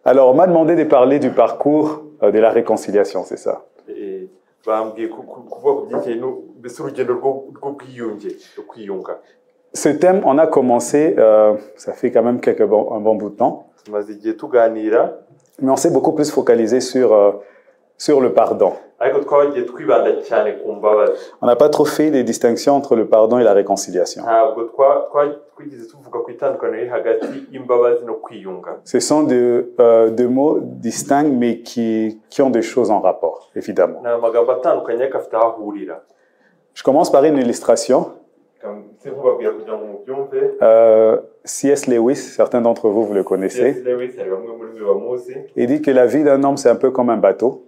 Alors, on m'a demandé de parler du parcours de la réconciliation, c'est ça. Ce thème, on a commencé, ça fait quand même un bon bout de temps, mais on s'est beaucoup plus focalisé sur le pardon. On n'a pas trop fait des distinctions entre le pardon et la réconciliation. Ce sont deux mots distincts, mais qui ont des choses en rapport, évidemment. Je commence par une illustration. C.S. Lewis, certains d'entre vous le connaissez. Il dit que la vie d'un homme, c'est un peu comme un bateau.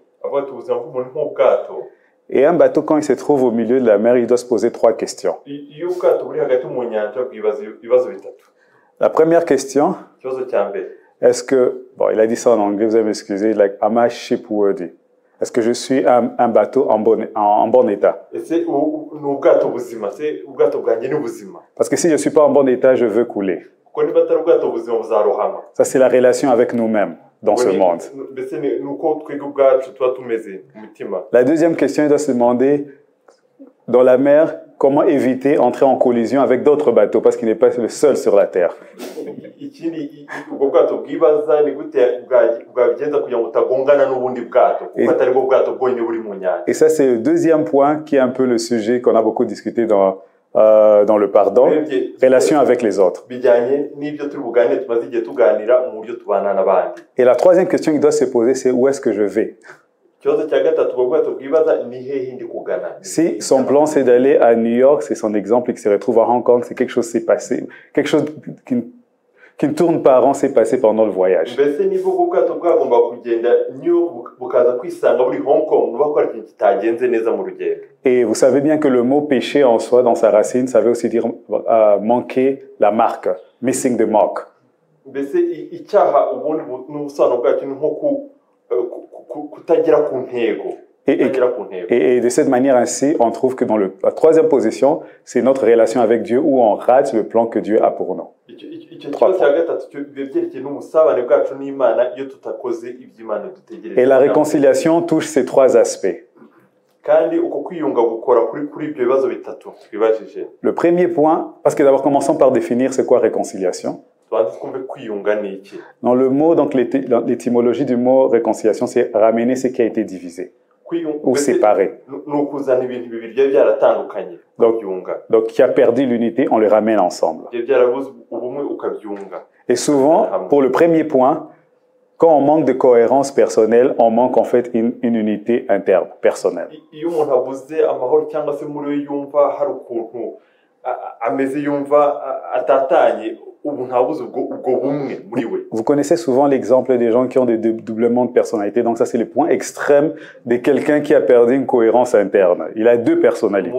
Et un bateau, quand il se trouve au milieu de la mer, il doit se poser 3 questions. La première question, est-ce que, bon, il a dit ça en anglais, vous allez m'excuser, like, am I shipworthy? Est-ce que je suis un bateau en bon état? Parce que si je ne suis pas en bon état, je veux couler. Ça, c'est la relation avec nous-mêmes dans ce monde. La deuxième question, il doit se demander, dans la mer, comment éviter d'entrer en collision avec d'autres bateaux, parce qu'il n'est pas le seul sur la terre. Et ça, c'est le deuxième point qui est un peu le sujet qu'on a beaucoup discuté dans le pardon, relation avec les autres. Et la troisième question qu'il doit se poser, c'est où est-ce que je vais? Si son plan c'est d'aller à New York, c'est son exemple, et qu'il se retrouve à Hong Kong, c'est quelque chose qui s'est passé, quelque chose qui ne tourne pas rond s'est passé pendant le voyage. Et vous savez bien que le mot péché en soi, dans sa racine, ça veut aussi dire manquer la marque, missing the mark. Et de cette manière ainsi, on trouve que dans la troisième position, c'est notre relation avec Dieu où on rate le plan que Dieu a pour nous. Et la réconciliation touche ces 3 aspects. Le premier point, parce que d'abord commençons par définir c'est quoi réconciliation. Dans le mot, donc l'étymologie du mot réconciliation, c'est ramener ce qui a été divisé ou séparé. Donc qui a perdu l'unité, on le ramène ensemble. Et souvent, pour le premier point, quand on manque de cohérence personnelle, on manque en fait une unité interne, personnelle. Vous connaissez souvent l'exemple des gens qui ont des doublements de personnalité. Donc ça, c'est le point extrême de quelqu'un qui a perdu une cohérence interne. Il a 2 personnalités.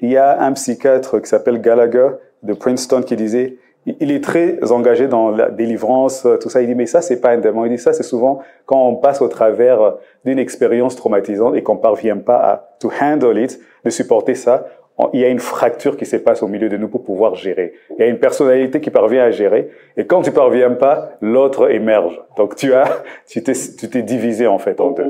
Il y a un psychiatre qui s'appelle Gallagher de Princeton qui disait, il est très engagé dans la délivrance, tout ça. Il dit, mais ça, c'est pas un démon. Il dit, ça, c'est souvent quand on passe au travers d'une expérience traumatisante et qu'on parvient pas à to handle it, de supporter ça. Il y a une fracture qui se passe au milieu de nous pour pouvoir gérer. Il y a une personnalité qui parvient à gérer. Et quand tu parviens pas, l'autre émerge. Donc tu t'es divisé en fait en 2.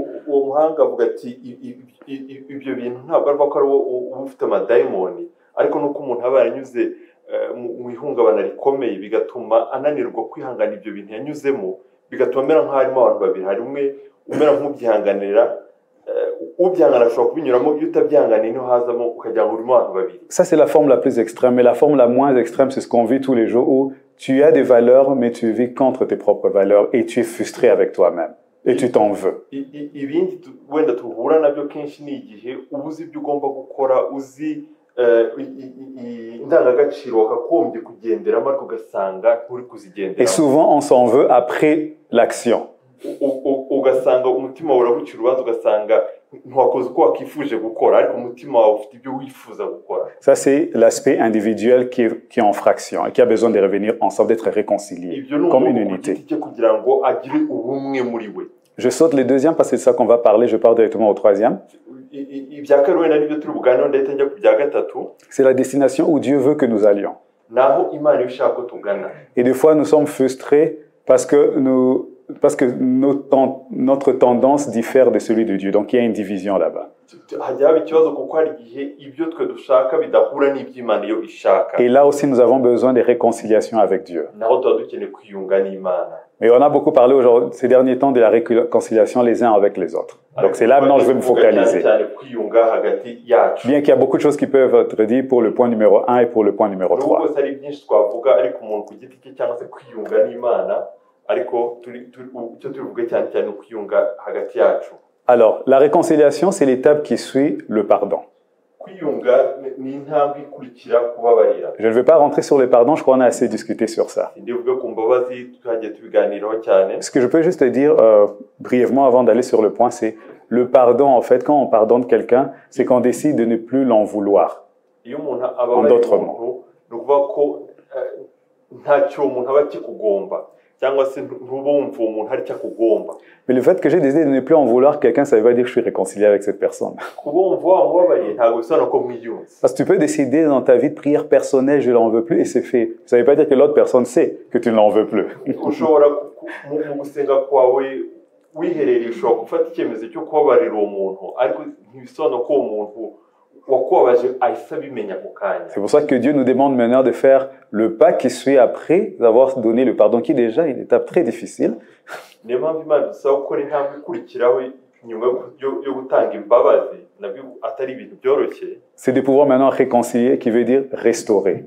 Ça, c'est la forme la plus extrême. Mais la forme la moins extrême, c'est ce qu'on vit tous les jours où tu as des valeurs, mais tu vis contre tes propres valeurs et tu es frustré avec toi-même. Et tu t'en veux. Et souvent, on s'en veut après l'action. Ça, c'est l'aspect individuel qui est en fraction et qui a besoin de revenir ensemble, d'être réconcilié comme une unité. Je saute les deuxièmes parce que c'est ça qu'on va parler, je pars directement au troisième. ibya kabiri wenda nibyo turi buganeho ndahita njya ku bya gatatu. C'est la destination où Dieu veut que nous allions. Naho Imana ishaka ko tugana. Et des fois, nous sommes frustrés parce que notre tendance diffère de celui de Dieu. Donc, il y a une division là-bas. Et là aussi, nous avons besoin de réconciliation avec Dieu. Mais on a beaucoup parlé ces derniers temps de la réconciliation les uns avec les autres. Donc, c'est là maintenant je vais me focaliser. Bien qu'il y a beaucoup de choses qui peuvent être dites pour le point numéro 1 et pour le point numéro 3. Alors, la réconciliation, c'est l'étape qui suit le pardon. Je ne vais pas rentrer sur le pardon, je crois qu'on a assez discuté sur ça. Ce que je peux juste dire brièvement avant d'aller sur le point, c'est le pardon, en fait, quand on pardonne quelqu'un, c'est qu'on décide de ne plus l'en vouloir. En d'autres mots. Mais le fait que j'ai décidé de ne plus en vouloir quelqu'un, ça ne veut pas dire que je suis réconcilié avec cette personne. Parce que tu peux décider dans ta vie de prière personnelle, je ne l'en veux plus, et c'est fait. Ça ne veut pas dire que l'autre personne sait que tu ne l'en veux plus. C'est pour ça que Dieu nous demande maintenant de faire le pas qui suit après avoir donné le pardon, qui est déjà une étape très difficile. C'est de pouvoir maintenant réconcilier, qui veut dire restaurer.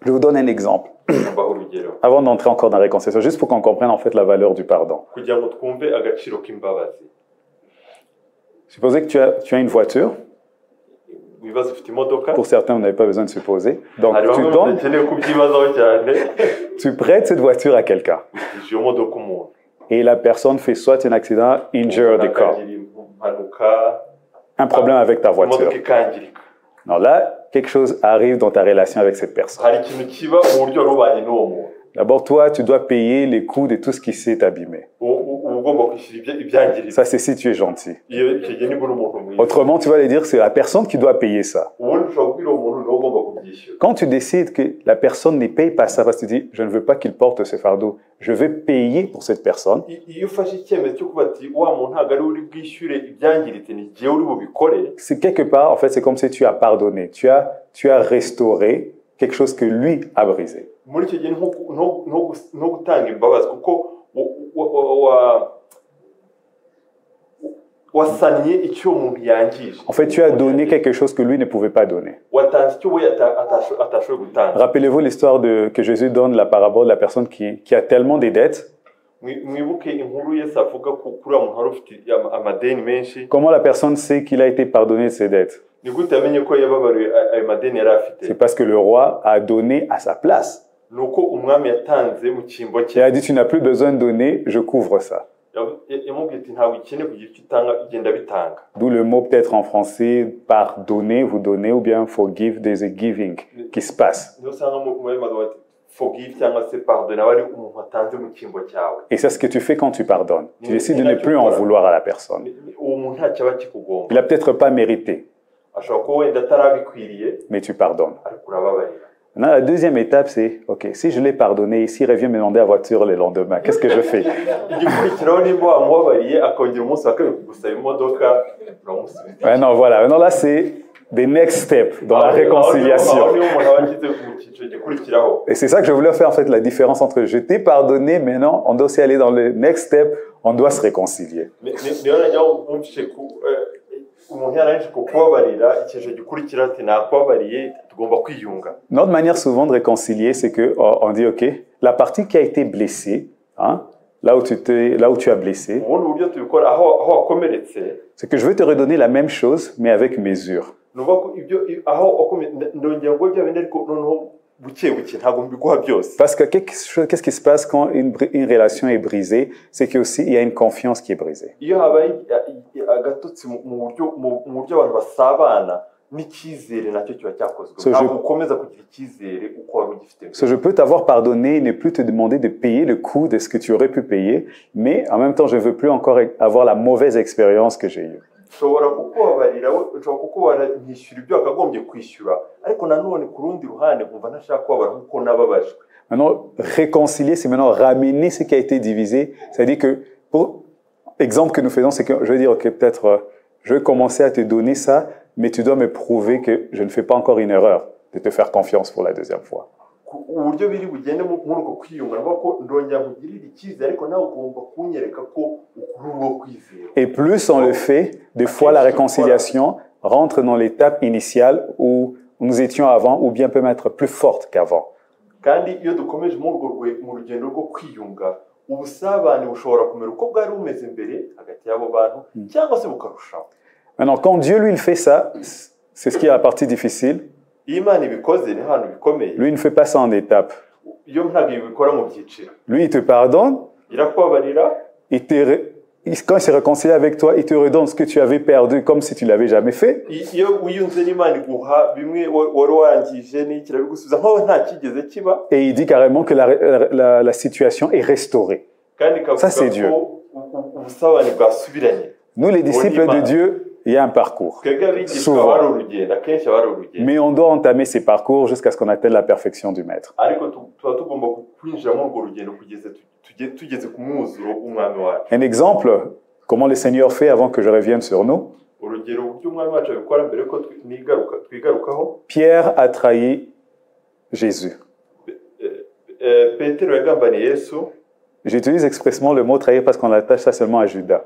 Je vous donne un exemple. Avant d'entrer encore dans la réconciliation, juste pour qu'on comprenne en fait la valeur du pardon. Supposez que tu as une voiture. Pour certains, vous n'avez pas besoin de se poser. Donc, tu donnes, tu prêtes cette voiture à quelqu'un. Et la personne fait soit un accident, injure the car. Un problème avec ta voiture. Alors là, quelque chose arrive dans ta relation avec cette personne. D'abord, toi, tu dois payer les coûts de tout ce qui s'est abîmé. Ça, c'est si tu es gentil. Autrement, tu vas lui dire, c'est la personne qui doit payer ça. Quand tu décides que la personne ne paye pas ça, parce que tu dis, je ne veux pas qu'il porte ce fardeau, je vais payer pour cette personne. C'est quelque part, en fait, c'est comme si tu as pardonné. Tu as restauré quelque chose que lui a brisé. En fait, tu as donné quelque chose que lui ne pouvait pas donner. Rappelez-vous l'histoire que Jésus donne, la parabole de la personne qui a tellement de dettes. Comment la personne sait qu'il a été pardonné de ses dettes? C'est parce que le roi a donné à sa place. Il a dit, tu n'as plus besoin de donner, je couvre ça. D'où le mot peut-être en français, pardonner, vous donnez, ou bien forgive, there's a giving qui se passe. Et c'est ce que tu fais quand tu pardonnes. Tu décides de ne plus en vouloir à la personne. Il n'a peut-être pas mérité, mais tu pardonnes. Maintenant, la deuxième étape, c'est, ok, si je l'ai pardonné, s'il revient me demander la voiture le lendemain, qu'est-ce que je fais? Ouais, non, voilà. Maintenant, là, c'est the next step dans la réconciliation. Et c'est ça que je voulais faire, en fait, la différence entre je t'ai pardonné, maintenant, on doit aussi aller dans le next step, on doit se réconcilier. Notre manière souvent de réconcilier, c'est qu'on dit, ok, la partie qui a été blessée, hein, là où tu as blessé, c'est que je veux te redonner la même chose, mais avec mesure. Parce que qu'est-ce qui se passe quand une relation est brisée? C'est qu'il y a une confiance qui est brisée. n'icyizere nacyo kiba cyakozwe So, ntabwo ukomeza kugira icyizere uko wari ugifite mbere. So, je peux t'avoir pardonné et ne plus te demander de payer le coût de ce que tu aurais pu payer, mais en même temps, je ne veux plus encore avoir la mauvaise expérience que j'ai eue. ushobora kukubabarira ushobora kukubabarira nkishyura ibyo wakagombye kwishyura ariko nanone ku rundi ruhande nkumva ntashaka kubabara nk'uko nababajwe. Maintenant, réconcilier, c'est maintenant ramener ce qui a été divisé. C'est-à-dire que, pour l'exemple que nous faisons, c'est que je veux dire, ok, peut-être, je vais commencer à te donner ça, mais tu dois me prouver que je ne fais pas encore une erreur de te faire confiance pour la deuxième fois. uburyo biri bugende muri uko kwiyunga nabwo ko ndongera kugirira icyizere ariko nawe ugomba kunyereka ko ukuri uwo kwizera. Et plus on le fait, des fois la réconciliation rentre dans l'étape initiale où nous étions avant, ou bien peut être plus forte qu'avant. kandi iyo dukomeje mu rugendo rwo kwiyunga ubusabane bushobora kumera uko bwari bumeze mbere hagati y'abo bantu cyangwa se bukarushaho. Maintenant, quand Dieu lui il fait ça, c'est ce qui est la partie difficile. Iyo Imana ibikoze ni hano bikomeye. Lui il ne fait pas ça en étapes. Iyo ntabwo ibikora mu byiciro. Lui il te pardonne. Irakubabarira. Quand il s'est réconcilié avec toi, il te redonne ce que tu avais perdu comme si tu ne l'avais jamais fait. Iyo wiyunze n'Imana iguha bimwe wari wangije n'iki irabigusubiza nkaho nta kigeze kiba. Et il dit carrément que la situation est restaurée. Ça c'est Dieu. Ubusabane bwasubiranye. Nous les disciples de Dieu, il y a un parcours. Souvent. Mais on doit entamer ces parcours jusqu'à ce qu'on atteigne la perfection du Maître. Un exemple, comment le Seigneur fait avant que je revienne sur nous. Pierre a trahi Jésus. J'utilise expressément le mot trahir parce qu'on attache ça seulement à Judas.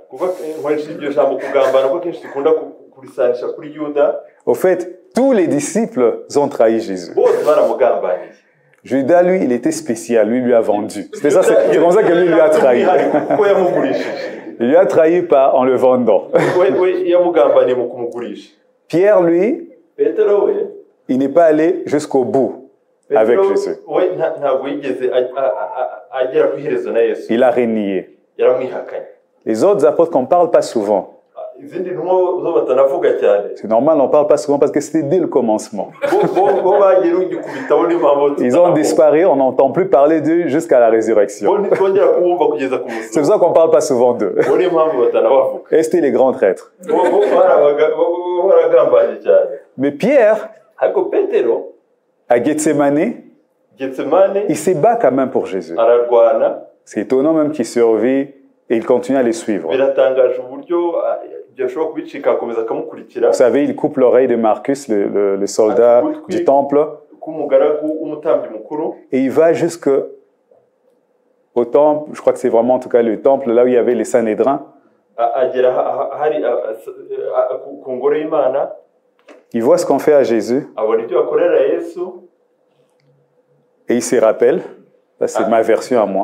Au fait, tous les disciples ont trahi Jésus. Judas, lui, il était spécial, lui a vendu. C'est comme ça que lui a trahi. Il lui a trahi en le vendant. Pierre, lui, il n'est pas allé jusqu'au bout avec Jésus. Il a renié. Les autres apôtres qu'on ne parle pas souvent. C'est normal, on ne parle pas souvent parce que c'était dès le commencement. Ils ont disparu, on n'entend plus parler d'eux jusqu'à la résurrection. C'est pour ça qu'on ne parle pas souvent d'eux. Et c'était les grands traîtres. Mais Pierre, à Gethsemane, il se bat quand même pour Jésus. C'est étonnant même qu'il survit et il continue à les suivre. Vous savez, il coupe l'oreille de Marcus, le soldat du temple, et il va jusqu'au temple, je crois que c'est vraiment en tout cas le temple, là où il y avait les Sanhédrins. Il voit ce qu'on fait à Jésus. Et il se rappelle, ça c'est ma version à moi,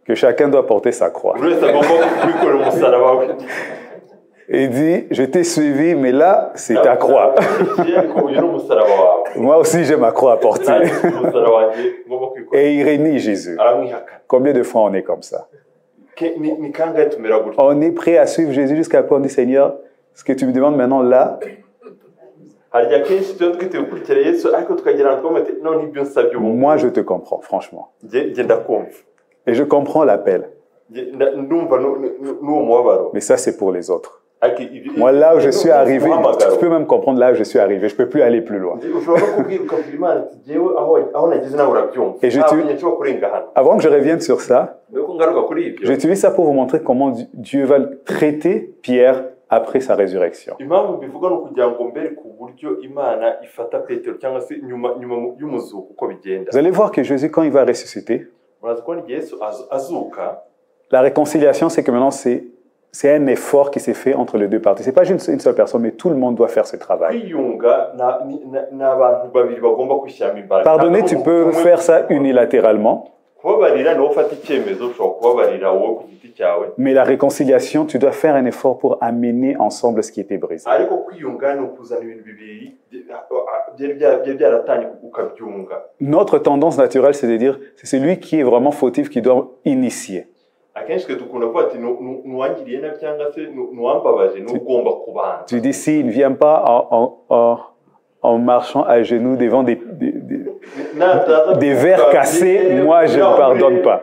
que chacun doit porter sa croix. Et il dit, je t'ai suivi, mais là, c'est ta croix. Moi aussi, j'ai ma croix à porter. Et il renie Jésus. Combien de fois on est comme ça? On est prêt à suivre Jésus jusqu'à point on dit, Seigneur, ce que tu me demandes maintenant là, moi je te comprends, franchement. Et je comprends l'appel. Mais ça, c'est pour les autres. Moi, là où je suis arrivé, tu peux même comprendre là où je suis arrivé. Je ne peux plus aller plus loin. Et avant que je revienne sur ça, j'utilise ça pour vous montrer comment Dieu va traiter Pierre après sa résurrection. Vous allez voir que Jésus, quand il va ressusciter, la réconciliation, c'est que maintenant, c'est un effort qui s'est fait entre les deux parties. Ce n'est pas juste une seule personne, mais tout le monde doit faire ce travail. Pardonner, tu peux faire ça unilatéralement. Mais la réconciliation, tu dois faire un effort pour amener ensemble ce qui était brisé. Notre tendance naturelle, c'est de dire, c'est celui qui est vraiment fautif qui doit initier. akenshi twe dukunda kuvuga ati nuwangiriye nabi cyangwa se nuwambabaje n'ugomba kubanza. Tu dis, s'il ne vient pas en marchant à genoux devant des verres cassés, moi je ne pardonne pas.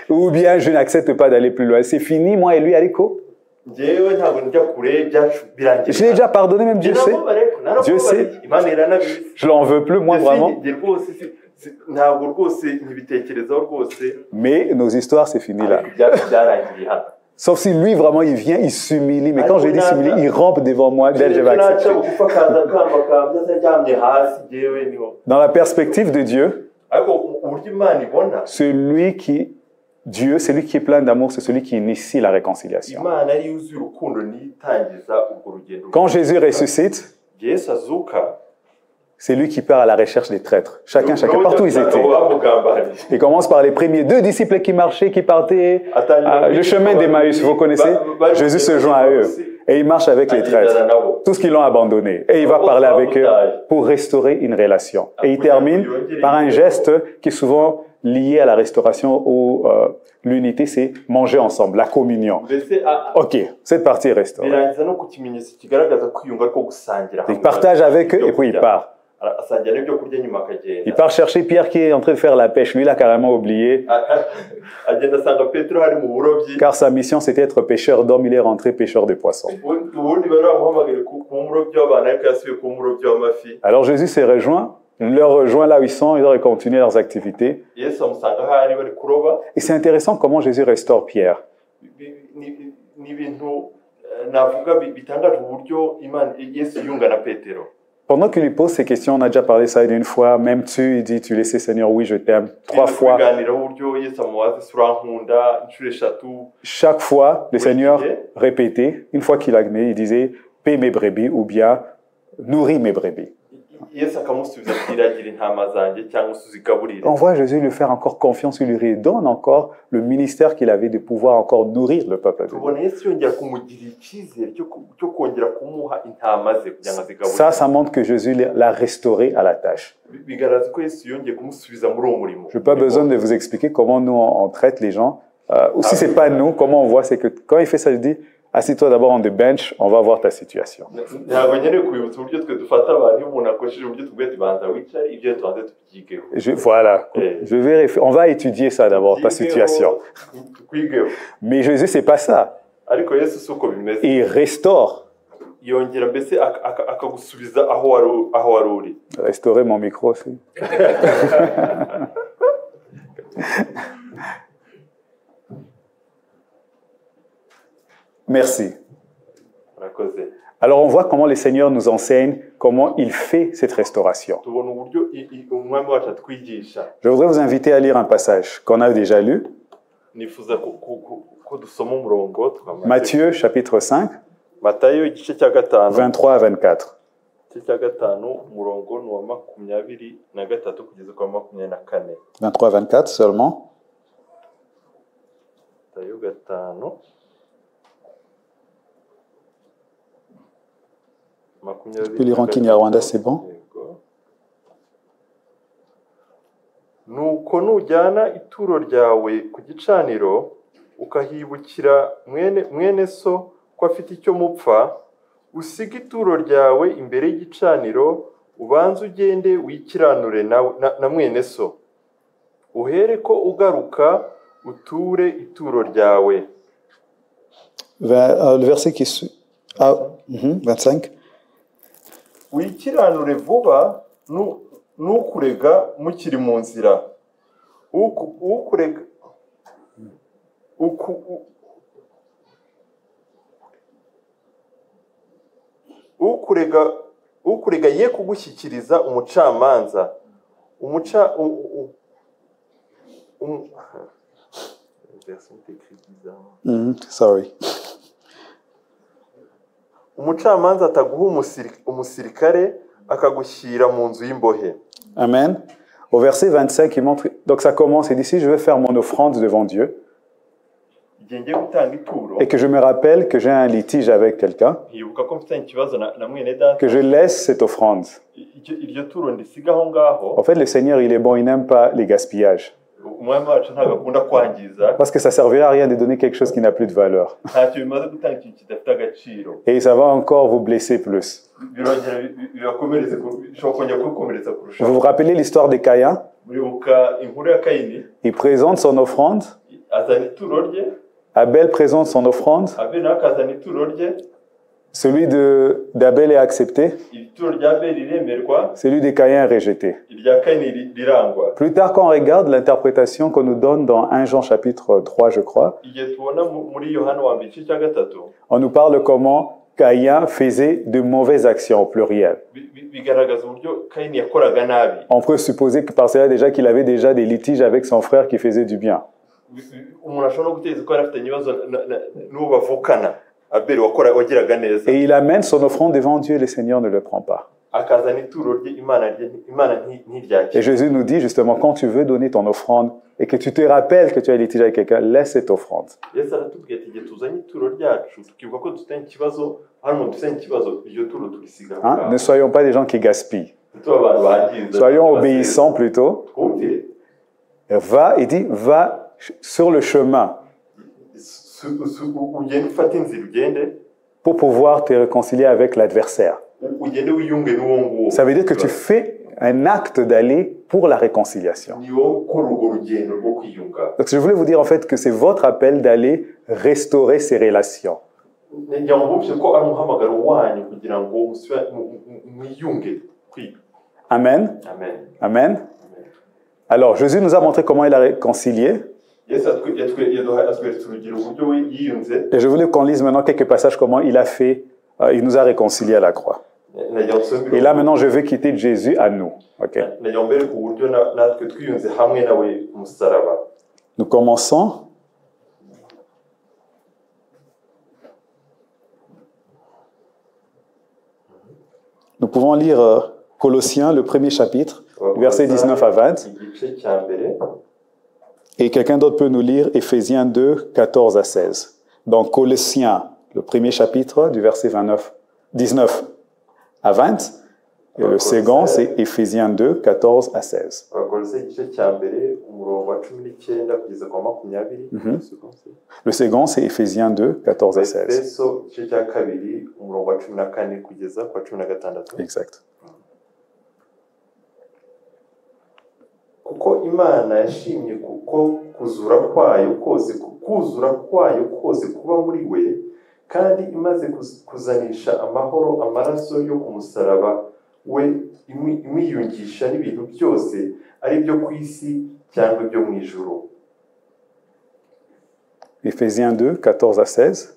Ou bien je n'accepte pas d'aller plus loin. C'est fini, moi et lui, Aliko. Je l'ai déjà pardonné, même Dieu sait. Dieu sait. Je l'en veux plus, moi vraiment. Mais nos histoires, c'est fini là. Sauf si lui, vraiment, il vient, il s'humilie. Mais quand je dis s'humilie, il rampe devant moi, dès que je vais accepter. Dans la perspective de Dieu, Dieu, celui qui est plein d'amour, c'est celui qui initie la réconciliation. Quand Jésus ressuscite, c'est lui qui part à la recherche des traîtres. Chacun, partout où ils étaient. Il commence par les premiers 2 disciples qui marchaient, qui partaient le chemin d'Emmaüs, vous connaissez? Jésus se joint à eux et il marche avec les traîtres, tout ce qu'ils l'ont abandonné. Et il va parler avec eux pour restaurer une relation. Et il termine par un geste qui est souvent lié à la restauration ou l'unité, c'est manger ensemble, la communion. Ok, cette partie est restaurée. Il partage avec eux et puis il part. Il part chercher Pierre qui est en train de faire la pêche. Lui, il a carrément oublié. Car sa mission, c'était être pêcheur d'hommes. Il est rentré pêcheur de poissons. Alors Jésus s'est rejoint. Il leur rejoint là où ils sont. Ils doivent continuer leurs activités. Et c'est intéressant comment Jésus restaure Pierre. Pendant qu'il lui pose ces questions, on a déjà parlé ça une fois, m'aimes-tu? Il dit, tu le sais Seigneur, oui, je t'aime. 3 fois. Chaque fois, le Seigneur répétait, une fois qu'il a gagné, il disait, paie mes brebis ou bien nourris mes brebis. On voit Jésus lui faire encore confiance, il lui redonne encore le ministère qu'il avait de pouvoir encore nourrir le peuple. Ça montre que Jésus l'a restauré à la tâche. Je n'ai pas besoin de vous expliquer comment nous on traite les gens. Ou si ce n'est pas nous, comment on voit, c'est que quand il fait ça, il dit, assis-toi d'abord on the bench, on va voir ta situation. Voilà, on va étudier ça d'abord, ta situation. Mais Jésus, c'est pas ça. Il restaure. Restaurer mon micro aussi. Merci. Alors on voit comment le Seigneur nous enseigne comment il fait cette restauration. Je voudrais vous inviter à lire un passage qu'on a déjà lu. Matthieu chapitre 5, 23 à 24. 23 à 24 seulement. Tu peux lire en Kinyarwanda, c'est bon? nuko nujyana ituro ryawe ku gicaniro ukahibukira mwene so ko afite icyo mupfa, usiga ituro ryawe imbere y'igicaniro, ubanze ugende wikiranure na mwene so, uhere ko ugaruka uture ituro ryawe. Le verset qui suit. 25. Wikiranure vuba nukurega mukiri mu nzira. Ukurega ye kugushyikiriza umucamanza. Sorry. Umucamanza ataguha umusirikare akagushyira mu nzu y'imbohe. Amen. Au verset 25, il montre, donc ça commence, il dit, si je veux faire mon offrande devant Dieu, et que je me rappelle que j'ai un litige avec quelqu'un, que je laisse cette offrande. En fait, le Seigneur, il est bon, il n'aime pas les gaspillages. umwami wacu ntabwo akunda kwangiza parce que ça servait à rien de donner quelque chose qui n'a plus de valeur. ntacyo bimaze gutanga ikintu kidafite agaciro Et ça va encore vous blesser plus. birongera birakomereza bishobora kongera kugukomeretsa Vous kurushaho. vous rappelez l'histoire de Caïn? muribuka inkuru ya Kayini Il présente son offrande, azana ituro rye, Abel présente son offrande, Abeli nawe akazana ituro rye, celui d'Abel est accepté, ituro rya Abeli riremerwa, celui de Caïn est rejeté. irya Kayini rirangwa. Plus tard, quand on regarde l'interprétation qu'on nous donne dans 1 Jean chapitre 3, je crois, Igihe tubona muri Yohana wa mbere igice cya gatatu on nous parle comment Caïn faisait de mauvaises actions au pluriel. bigaragaza uburyo Kayini yakoraga nabi. On peut supposer que par cela déjà qu'il avait déjà des litiges avec son frère qui faisait du bien. Umuntu ashobora no gutekereza ko yari afitanye ibibazo n'uwo bavukana Abeli wagiraga neza, Et il amène son offrande devant Dieu et le Seigneur ne le prend pas. akazana ituro rye Imana Et ntiryakira. Jésus nous dit justement, quand tu veux donner ton offrande et que tu te rappelles que tu as un litige avec quelqu'un, laisse cette offrande. Yesu aratubwira ati igihe tuzanye ituro ryacu tukibuka ko dufitanye ikibazo, hano umuntu dufitanye ikibazo, iryo turo turisiga aho Hein? ngaho. Ne soyons pas des gens qui gaspillent. Tuba abantu bangiza, Soyons obéissants plutôt. twumvire. Il dit, va sur le chemin Ugende ufate inzira ugende, pour pouvoir te réconcilier avec l'adversaire. ugende wiyunge n'uwo nguwo. Ça veut dire que tu fais un acte d'aller pour la réconciliation. ni wowe ukora urwo rugendo rwo kwiyunga. Donc je voulais vous dire en fait que c'est votre appel d'aller restaurer ces relations. Ngira ngo mubye ko ari umuhamagaro wanyu kugira ngo mwiyunge kwiga. Amen. Amen. Amen. Alors Jésus nous a montré comment il a réconcilié. Yesu atweretse urugero uburyo we yiyunze. Et je voulais qu'on lise maintenant quelques passages comment il a fait, il nous a réconciliés à la croix. Et là maintenant je veux quitter Jésus à nous. Okay. nagira ngo mbereke uburyo natwe twiyunze hamwe nawe ku musaraba. Nous commençons. Nous pouvons lire Colossiens, le premier chapitre, versets 19 à 20. Igice cya mbere. Et quelqu'un d'autre peut nous lire Éphésiens 2, 14 à 16. Donc Colossiens, le premier chapitre, du verset 19 à 20. Et le second, c'est Éphésiens 2, 14 à 16. Abakolose igice cya mbere umurongo wa 19 kugeza ku 20. Le second, c'est Éphésiens 2, 14 à 16. Efeso igice cya kabiri umurongo wa 14 kugeza ku 16. Exact. Kuko Imana yashimye kuko kuzura kwayo kose kuba muri we, kandi imaze kuzanisha amahoro amaraso yo ku musaraba we imwiyungisha n'ibintu byose ari byo ku isi cyangwa ibyo mu ijuru. Éphésiens 2, 14 à 16.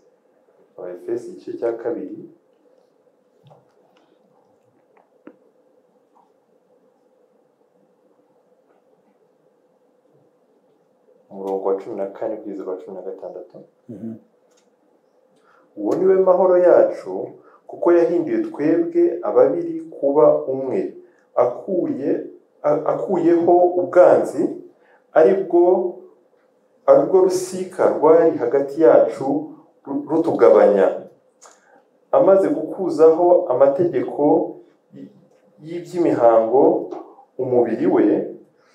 Efeso igice cya kabiri umurongo wa 14 kugeza ku 16. Uwo ni we mahoro yacu, kuko yahinduye twebwe ababiri kuba umwe, akuyeho ubwanzi aribwo rusika rwari hagati yacu rutugabanya, amaze gukuzaho amategeko y'iby'imihango umubiri we,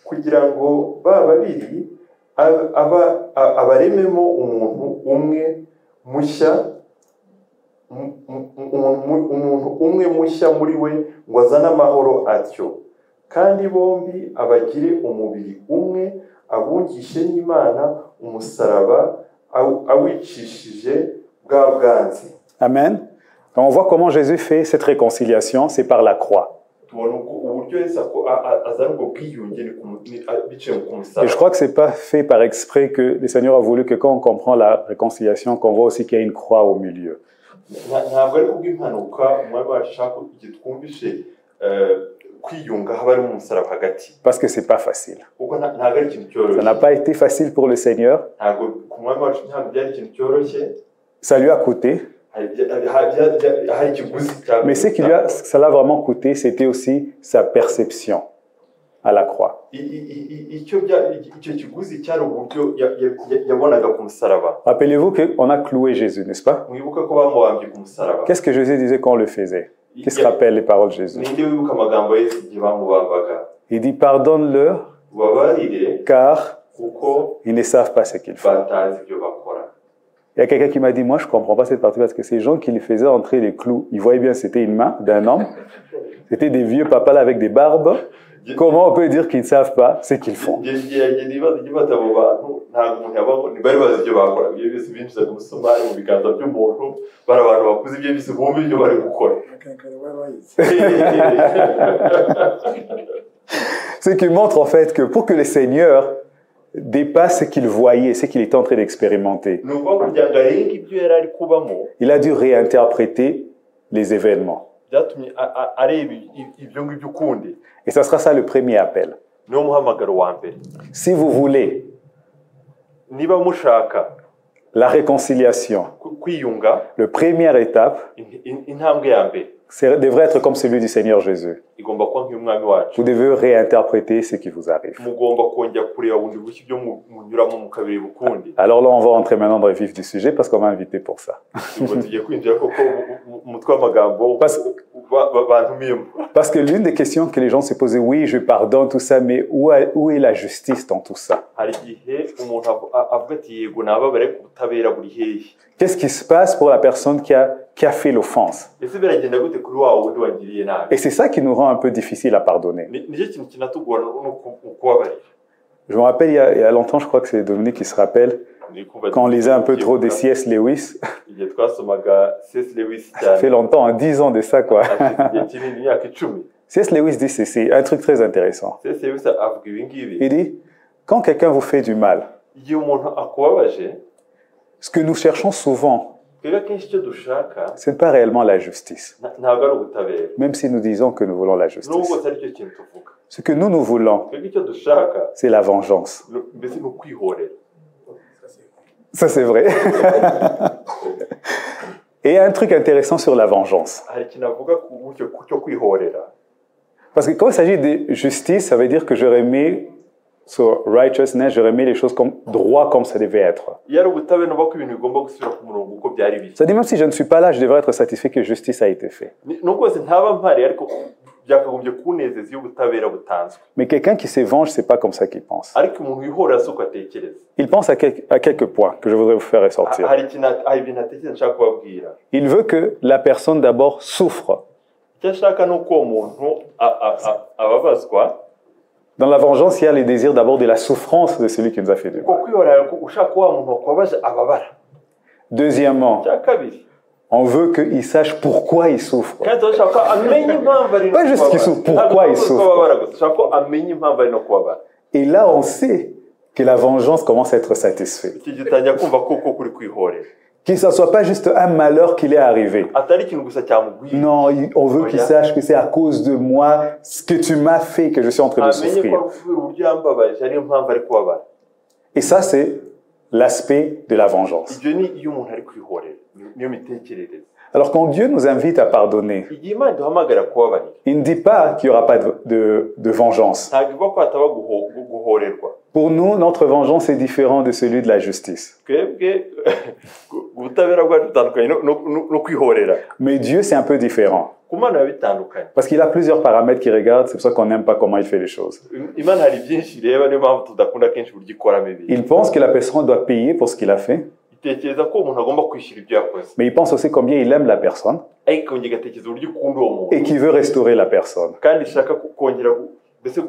kugira ngo ba babiri abarememo umuntu umwe mushya muri we, ngo azane amahoro atyo, kandi bombi abagire umubiri umwe, abungishe n'Imana umusaraba awicishije bwa bwanzi. Amen. Donc on voit comment Jésus fait cette réconciliation, c'est par la croix. Et je crois que c'est pas fait par exprès que le Seigneur a voulu que quand on comprend la réconciliation, qu'on voit aussi qu'il y a une croix au milieu. Parce que c'est pas facile. Ça n'a pas été facile pour le Seigneur. Ça lui a coûté. Mais ce qui ça l'a vraiment coûté, c'était aussi sa perception à la croix. Rappelez-vous qu'on a cloué Jésus, n'est-ce pas? Qu'est-ce que Jésus disait quand on le faisait? Qu'est-ce que rappellent les paroles de Jésus? Il dit, pardonne-leur ubabarire car kuko ils ne savent pas ce qu'ils font. batazi ibyo bakora. Il y a quelqu'un qui m'a dit, moi je ne comprends pas cette partie parce que ces gens qui les faisaient entrer les clous, ils voyaient bien que c'était une main d'un homme, c'était des vieux papas là avec des barbes. Comment on peut dire qu'ils ne savent pas ce qu'ils font? Igihe nibaza igifata abo bantu ntabwo umuntu yabaho ntibari bazi ibyo bakora. Ibyo byose binjizaga umusumari mu biganza by'umuntu, bari abantu bakuze ibyo byose bumva ibyo bari gukora. Ce qui montre en fait que pour que le Seigneur dépasse ce qu'il voyait, ce qu'il était en train d'expérimenter, Ni ukuvuga kugira ngo arenge ibyo yari ari kubamo, il a dû réinterpréter les événements. byatumye areba ibyo ngibyo ukundi. Et ça sera ça le premier appel. Niwo muhamagaro wa mbere. Si vous voulez Niba mushaka la réconciliation, kwiyunga, la première étape intambwe ya mbere devrait être comme celui du Seigneur Jésus. igomba kuba nk'umwami wacu. Vous devez réinterpréter ce qui vous arrive. Mugomba kongera kureba bundi bushya ibyo munyuramo mukabireba ukundi. Alors là, on va rentrer maintenant dans le vif du sujet parce qu'on m'a invité pour ça. Ubwo tugiye kwinjira koko umutwe w'amagambo bantumiyemo. Parce que l'une des questions que les gens se posaient, oui, je pardonne tout ça, mais où est la justice dans tout ça? Hari igihe umuntu avuga ati yego nababare ku butabera buri hehe. Qu'est-ce qui se passe pour la personne qui a fait l'offense? Ese biragenda gute kuri wa wundi wangiriye nabi? Et c'est ça qui nous rend un peu difficile à pardonner. Nicyo kintu kinatugora no kubabarira. Je me rappelle, il y a longtemps, je crois que c'est Dominique qui se rappelle, quand on lisait un peu trop des C.S. Lewis. Igihe twasomaga C.S. Lewis Ça cyane. fait longtemps, 10 ans de ça, quoi. Igihe kinini imyaka 10. C.S. Lewis dit, c'est un truc très intéressant. C.S. Lewis avuga ibi ngibi. Il dit, quand quelqu'un vous fait du mal, Igihe umuntu akubabaje, ce que nous cherchons souvent, twebwe akenshi icyo dushaka ce n'est pas réellement la justice. ntabwo ari ubutabera. Même si nous disons que nous voulons la Nubwo justice. atari cyo kintu tuvuga. Ce que nous voulons, Twebwe icyo dushaka c'est la vengeance. mbese ni ukwihorera. Ça, c'est vrai. Et il y a un truc intéressant sur la vengeance. Hari ikintu avuga ku buryo cyo kwihorera. Parce que quand il s'agit de justice, ça veut dire que je remets sur righteousness, je remets les choses comme droit comme ça devait être. Iyo ari ubutabera nuvuga ko ibintu bigomba gusubira ku murongo uko byari biri. Ça dit même si je ne suis pas là, je devrais être satisfait que justice a été faite. Nubwo se ntaba mpari ariko byakagombye kunezeza iyo ubutabera butanzwe. Mais quelqu'un qui se venge, c'est pas comme ça qu'il pense. Ariko umuntu wihorera si uko atekereza. Il pense à quelques points que je voudrais vous faire ressortir. Hari ibintu atekereza nshaka kubabwira. Il veut que la personne d'abord souffre. Icyo ashaka ni uko uwo muntu ababazwa. Dans la vengeance, il y a le désir d'abord de la souffrance de celui qui nous a fait du mal. Uko kwihorera ushaka ko wa muntu wakubabaje ababara. Deuxièmement, Icya kabiri, on veut qu'il sache pourquoi il souffre. kandi turashaka ko amenya impamvu ari no Pas juste qu'il souffre, pourquoi il souffre. Turashaka ko amenya impamvu ari no kubabara. Et là, on sait que la vengeance commence à être satisfaite. Iki gitangira kumva koko kuri kwihorera. Que ça ne soit pas juste un malheur qui lui est arrivé. Atari ikintu gusa cyamugwira. Non, on veut qu'il sache que c'est à cause de moi, ce que tu m'as fait, que je suis en train de Amenye ko souffrir. ari kubera uburyo yambabaje ariyo mpamvu ari kubabara. Et ça, c'est l'aspect de la vengeance. Ibyo ni iyo umuntu ari kwihorera, niyo mitekerereze. Alors quand Dieu nous invite à pardonner, Igihe Imana iduhamagara kubabarira, il ne dit pas qu'il n'y aura pas de vengeance. ntabwo ivuga ko hataba guhorerwa. Pour nous, notre vengeance est différent de celui de la justice. Twebwe ubutabera bwacu butandukanye no kwihorera. Mais Dieu, c'est un peu différent. Ku Mana biba bitandukanye. Parce qu'il a plusieurs paramètres qu'il regarde, c'est pour ça qu'on n'aime pas comment il fait les choses. Imana hari byinshi ireba, niyo mpamvu tudakunda kenshi uburyo ikoramo ibintu. Il pense que la personne doit payer pour ce qu'il a fait, Itekereza ko umuntu agomba kwishyura ibyo yakoze, mais il pense aussi combien il aime la personne ariko ikongera igatekereza uburyo ukunda uwo muntu, et qu'il veut restaurer la personne. kandi ishaka kongera mbese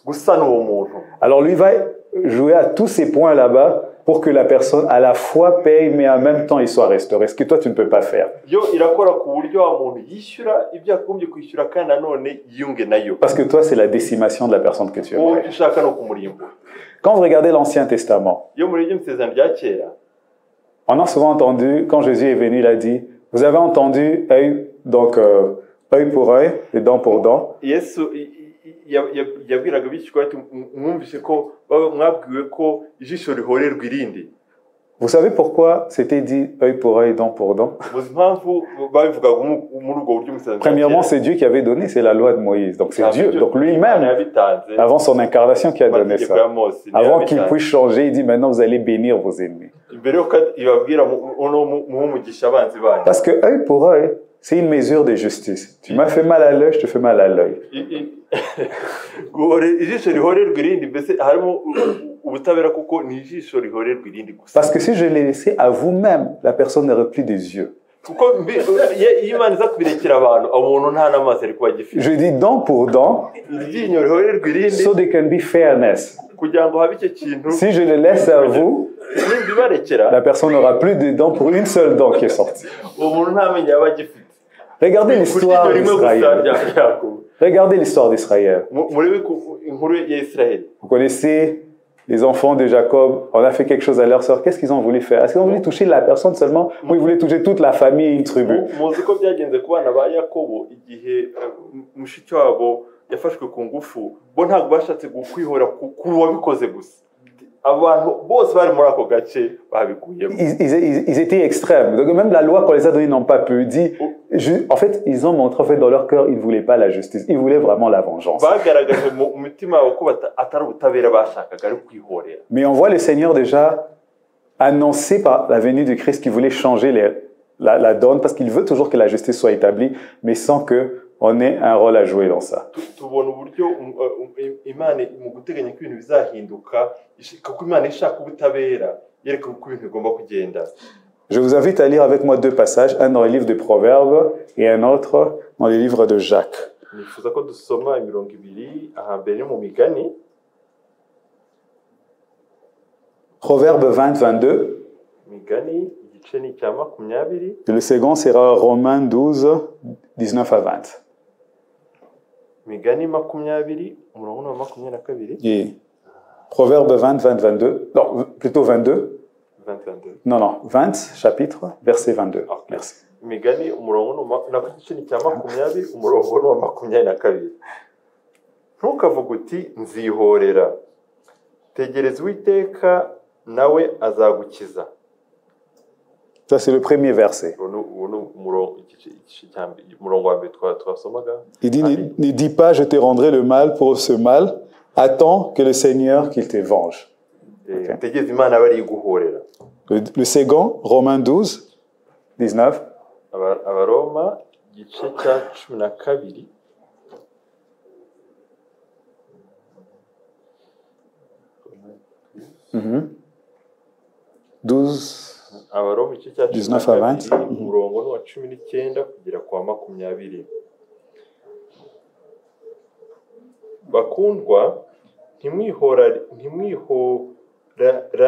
gusana uwo muntu. Alors lui va jouer à tous ces points là-bas pour que la personne à la fois paye, mais en même temps il soit restauré. Ce que toi tu ne peux pas faire. Yo irakora ku buryo wa muntu yishyura ibyo yagombye kwishyura kandi nanone yiyunge nayo. Parce que toi c'est la décimation de la personne que tu Wowe aimes. icyo ushaka no kumurimbura. Quand vous regardez l'Ancien Testament, Iyo murebye mu isezerano rya kera, on a souvent entendu, quand Jésus est venu, il a dit, vous avez entendu œil, donc œil pour œil et dent pour dent. Yesu yabwiraga abigishwa ati mwumvise ko mwabwiwe ko ijisho rihorerwa irindi. Vous savez pourquoi c'était dit œil pour œil, dent pour dent? Muzi impamvu babivugaga muri ubwo buryo mu isezerano rya Premièrement, kera? c'est Dieu qui avait donné, c'est la loi de Moïse. Donc c'est Dieu, donc lui-même, yabitanze avant son incarnation, qui a donné amategeko ya ça. Mose. Avant qu'il puisse changer, il dit maintenant vous allez bénir vos ennemis. Mbere yuko ibabwira muhe umugisha abanzi banyu. Parce que œil pour œil, C'est une mesure de justice. Tu m'as fait mal à l'œil, je te fais mal à l'œil. ijisho rihorerwa irindi mbese harimo ubutabera kuko ni ijisho rihorerwa irindi gusa. Parce que si je l'ai laissé à vous-même, la personne n'aurait plus des yeux. kuko iyo Imana iza kubirekera abantu umuntu nta n'amaso ari kuba agifite. Je dis dent pour dent, iryinyo rihorerwa irindi so there can be fairness. kugira ngo habe icyo kintu. Si je le laisse à vous, nimbibarekera la personne n'aura plus de dents pour une seule dent qui est sortie. umuntu ntamenye yaba agifite. Regardez l'histoire d'Israël. Regardez l'histoire d'Israël. Vous connaissez les enfants de Jacob, on a fait quelque chose à leur sœur. Qu'est-ce qu'ils ont voulu faire? Est-ce qu'ils ont voulu toucher la personne seulement ou ils voulaient toucher toute la famille et une tribu? yafashwe ku ngufu bo ntabwo bashatse gukwihora ku wabikoze gusa abantu bose bari muri ako gace babikuyemo. Ils étaient extrêmes. Donc même la loi qu'on les a donnée n'ont pas pu dire. En fait, ils ont montré en fait dans leur cœur, ils ne voulaient pas la justice, ils voulaient vraiment la vengeance. Mais on voit le Seigneur déjà annoncer par la venue du Christ qu'il voulait changer la donne parce qu'il veut toujours que la justice soit établie, mais sans que on ait un rôle à jouer dans ça. Je vous invite à lire avec moi deux passages, un dans le livre de Proverbes et un autre dans le livre de Jacques. Proverbes 20, 22. Et le second sera Romains 12, 19 à 20. Et Proverbes 20, 20, 22. Non, plutôt 22. 22. Non, 20, chapitre, verset 22. Okay. Merci. Migani umurongo n'igice cya 20 umurongo wa 22. Ntukavuge uti nzihorera, tegereza Uwiteka nawe azagukiza. Ça c'est le premier verset. Il dit ne dis pas je te rendrai le mal pour ce mal, attends que le Seigneur qu'il te venge. Okay. Le second, Romains 12, 19. Abaroma igice cya 12. Mm-hmm. 12, Abaroma igice cya 19 à 20. umurongo wa 19 kugera kwa 20. Bakundwa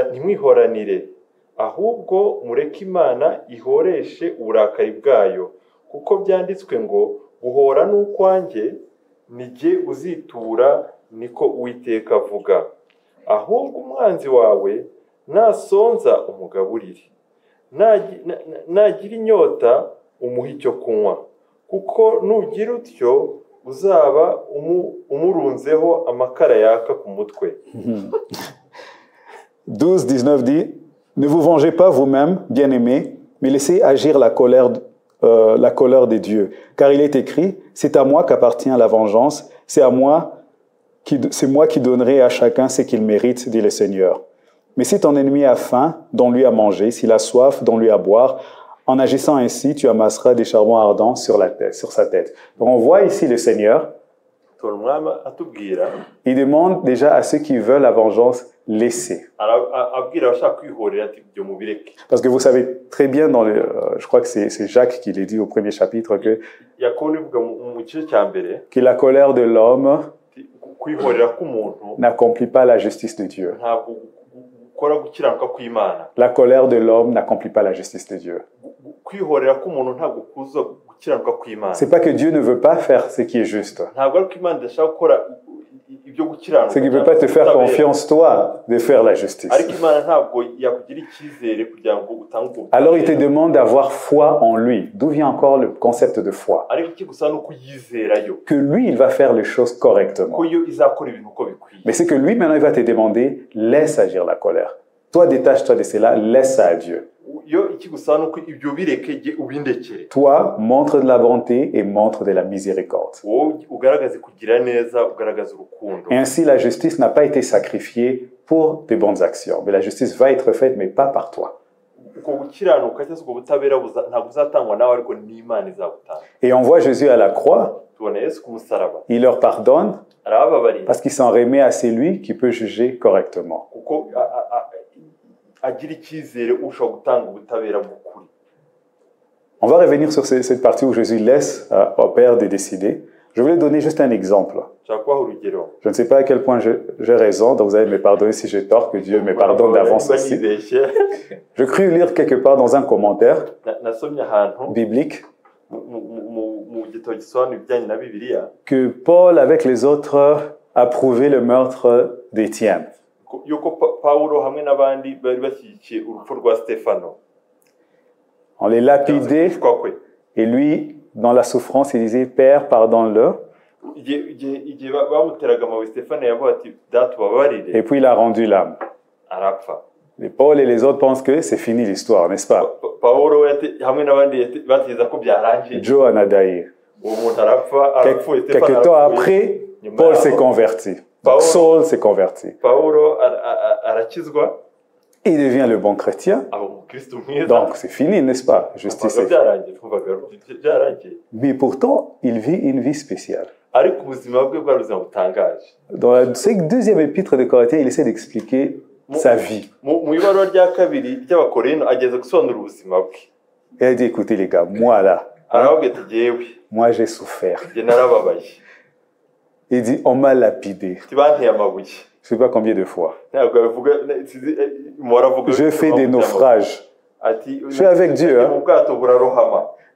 ntimwihoranire, ahubwo mureke Imana ihoreshe uburakari bwayo, kuko byanditswe ngo guhora n'ukwanjye nijye uzitura, niko Uwiteka avuga. Ahubwo umwanzi wawe nasonza umugaburire, nagira inyota umuha icyo kunywa, kuko nugira utyo uzaba umurunzeho amakara yaka ku mutwe. 12, 19 dit, ne vous vengez pas vous-même, bien-aimés, mais laissez agir la colère des dieux. Car il est écrit, c'est à moi qu'appartient la vengeance, c'est moi qui donnerai à chacun ce qu'il mérite, dit le Seigneur. Mais si ton ennemi a faim, donne-lui à manger, s'il a soif, donne-lui à boire. En agissant ainsi, tu amasseras des charbons ardents sur sa tête. Donc on voit ici le Seigneur. Il demande déjà à ceux qui veulent la vengeance, laissez. Parce que vous savez très bien, je crois que c'est Jacques qui l'a dit au premier chapitre, que la colère de l'homme n'accomplit pas la justice de Dieu. La colère de l'homme n'accomplit pas la justice de Dieu. C'est pas que Dieu ne veut pas faire ce qui est juste. C'est qu'il ne peut pas te faire confiance, toi, de faire la justice. Alors il te demande d'avoir foi en lui. D'où vient encore le concept de foi? Que lui, il va faire les choses correctement. Mais c'est que lui, maintenant, il va te demander, laisse agir la colère. Toi, détache-toi de cela, laisse ça à Dieu. Toi, montre de la bonté et montre de la miséricorde. Et ainsi, la justice n'a pas été sacrifiée pour des bonnes actions. Mais la justice va être faite, mais pas par toi. uko gukiranuka cyangwa ubwo butabera ntabwo uzatangwa nawe ariko n'Imana izabutanga. Et on voit Jésus à la croix, Tubona Yesu ku musaraba il leur pardonne arababarira parce qu'il s'en remet à celui qui peut juger correctement. kuko agira icyizere ushobora gutanga ubutabera bw'ukuri. On va revenir sur cette partie où Jésus laisse au Père de décider. Je voulais donner juste un exemple. Nshaka kubaha urugero. Je ne sais pas à quel point j'ai raison, donc vous allez me pardonner si j'ai tort, que Dieu me pardonne d'avance aussi. Je crus lire quelque part dans un commentaire nasomye ahantu biblique mu gitabo gisobanura ibijyanye na Bibiliya que Paul, avec les autres, approuvait le meurtre d'Étienne. yuko Pawulo hamwe n'abandi bari bashyigikiye urupfu rwa Stefano. On les lapidait et lui, dans la souffrance, il disait « Père, pardonne-le ». igihe bamuteraga amabuye Stefano yavuga ati data ubabarire Et puis il a rendu l'âme. arapfa. Et Paul et les autres pensent que c'est fini l'histoire, n'est-ce pas? Pawulo hamwe n'abandi bategereza ko byarangiye. Joe Anadaïr. Uwo muntu arapfa arapfuye. Quelques temps après, Paul s'est converti. Saul s'est converti. Pawulo arakizwa. Il devient le bon chrétien. Donc c'est fini, n'est-ce pas? Justice. Mais pourtant, il vit une vie spéciale. Dans la deuxième épître de Corinthiens, il essaie d'expliquer sa vie. Et il dit, écoutez les gars, moi là, moi j'ai souffert. Il dit, on m'a lapidé. Je ne sais pas combien de fois. Je fais des naufrages. Je suis avec Dieu. Hein.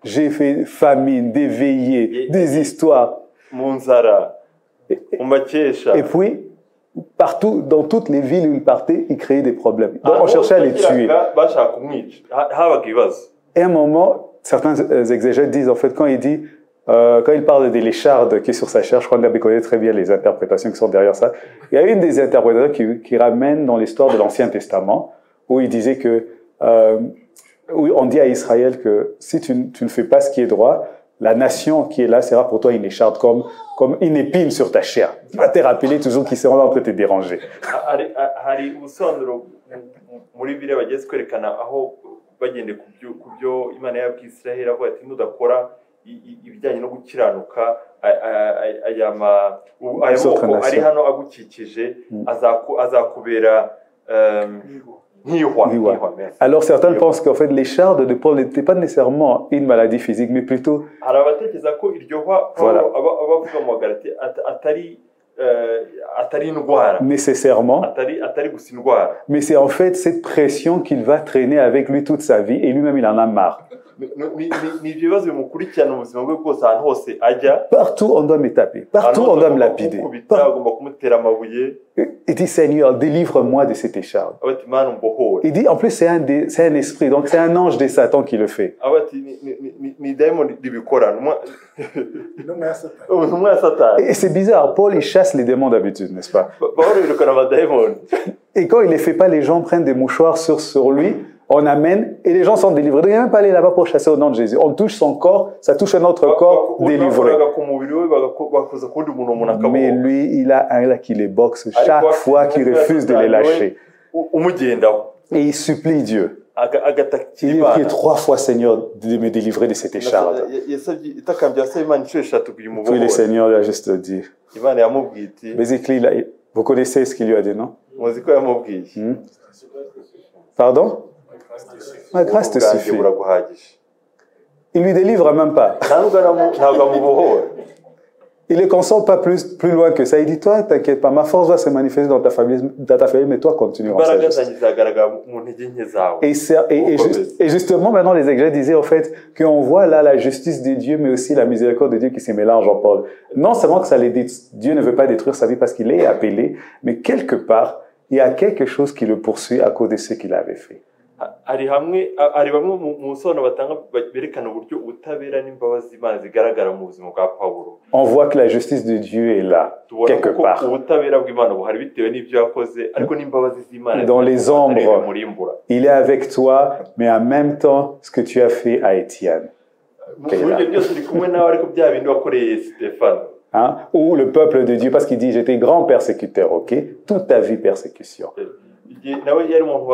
J'ai fait famine, des veillées, des histoires. Et puis, partout, dans toutes les villes où il partait, il créait des problèmes. Donc on cherchait à les tuer. Et à un moment, certains exégètes disent, en fait, quand il parle de l'écharde qui est sur sa chair, je crois que Gabi connaît très bien les interprétations qui sont derrière ça. Il y a une des interprétations qui ramène dans l'histoire de l'Ancien Testament, où il disait que, où on dit à Israël que si tu ne fais pas ce qui est droit, la nation qui est là sera pour toi une écharde, comme une épine sur ta chair. Il va te rappeler toujours qu'ils seront là en train de te déranger. ibijyanye no gukiranuka aya maboko ari hano agukikije azakubera Alors certains pensent qu'en fait l'écharde de Paul n'était pas nécessairement une maladie physique, mais plutôt voilà. Nécessairement, mais c'est en fait cette pression qu'il va traîner avec lui toute sa vie et lui-même il en a marre. Partout on doit me taper, partout on doit me lapider. Il dit Seigneur, délivre-moi de cette écharde. Il dit en plus c'est un esprit, donc c'est un ange de Satan qui le fait. Et c'est bizarre, Paul il chasse les démons d'habitude, n'est-ce pas? Et quand il les fait pas, les gens prennent des mouchoirs sur lui. On amène et les gens sont délivrés. Donc, il n'y a même pas aller là-bas pour chasser au nom de Jésus. On touche son corps, ça touche un autre corps délivré. Mais lui, il a un là qui les boxe chaque fois qu'il refuse de les lâcher. Et il supplie Dieu. Il a prié 3 fois, Seigneur, de me délivrer de cette écharde. Puis le Seigneur lui a juste dit. Basically, vous connaissez ce qu'il lui a dit, non? Pardon? Ma grâce te suffit. Il lui délivre même pas. Il ne le console pas plus loin que ça. Il dit, toi, t'inquiète pas, ma force va se manifester dans ta famille, mais toi, continue en sagesse. Et justement, maintenant, les exégètes disaient, en fait, qu'on voit là la justice de Dieu, mais aussi la miséricorde de Dieu qui se mélange en Paul. Non seulement que Dieu ne veut pas détruire sa vie parce qu'il est appelé, mais quelque part, il y a quelque chose qui le poursuit à cause de ce qu'il avait fait. On voit que la justice de Dieu est là, quelque part. Dans les ombres, il est avec toi, mais en même temps, ce que tu as fait à Étienne. Hein? Ou le peuple de Dieu, parce qu'il dit, j'étais grand persécuteur, ok? Toute ta vie, persécution. igihe nawe yari umuntu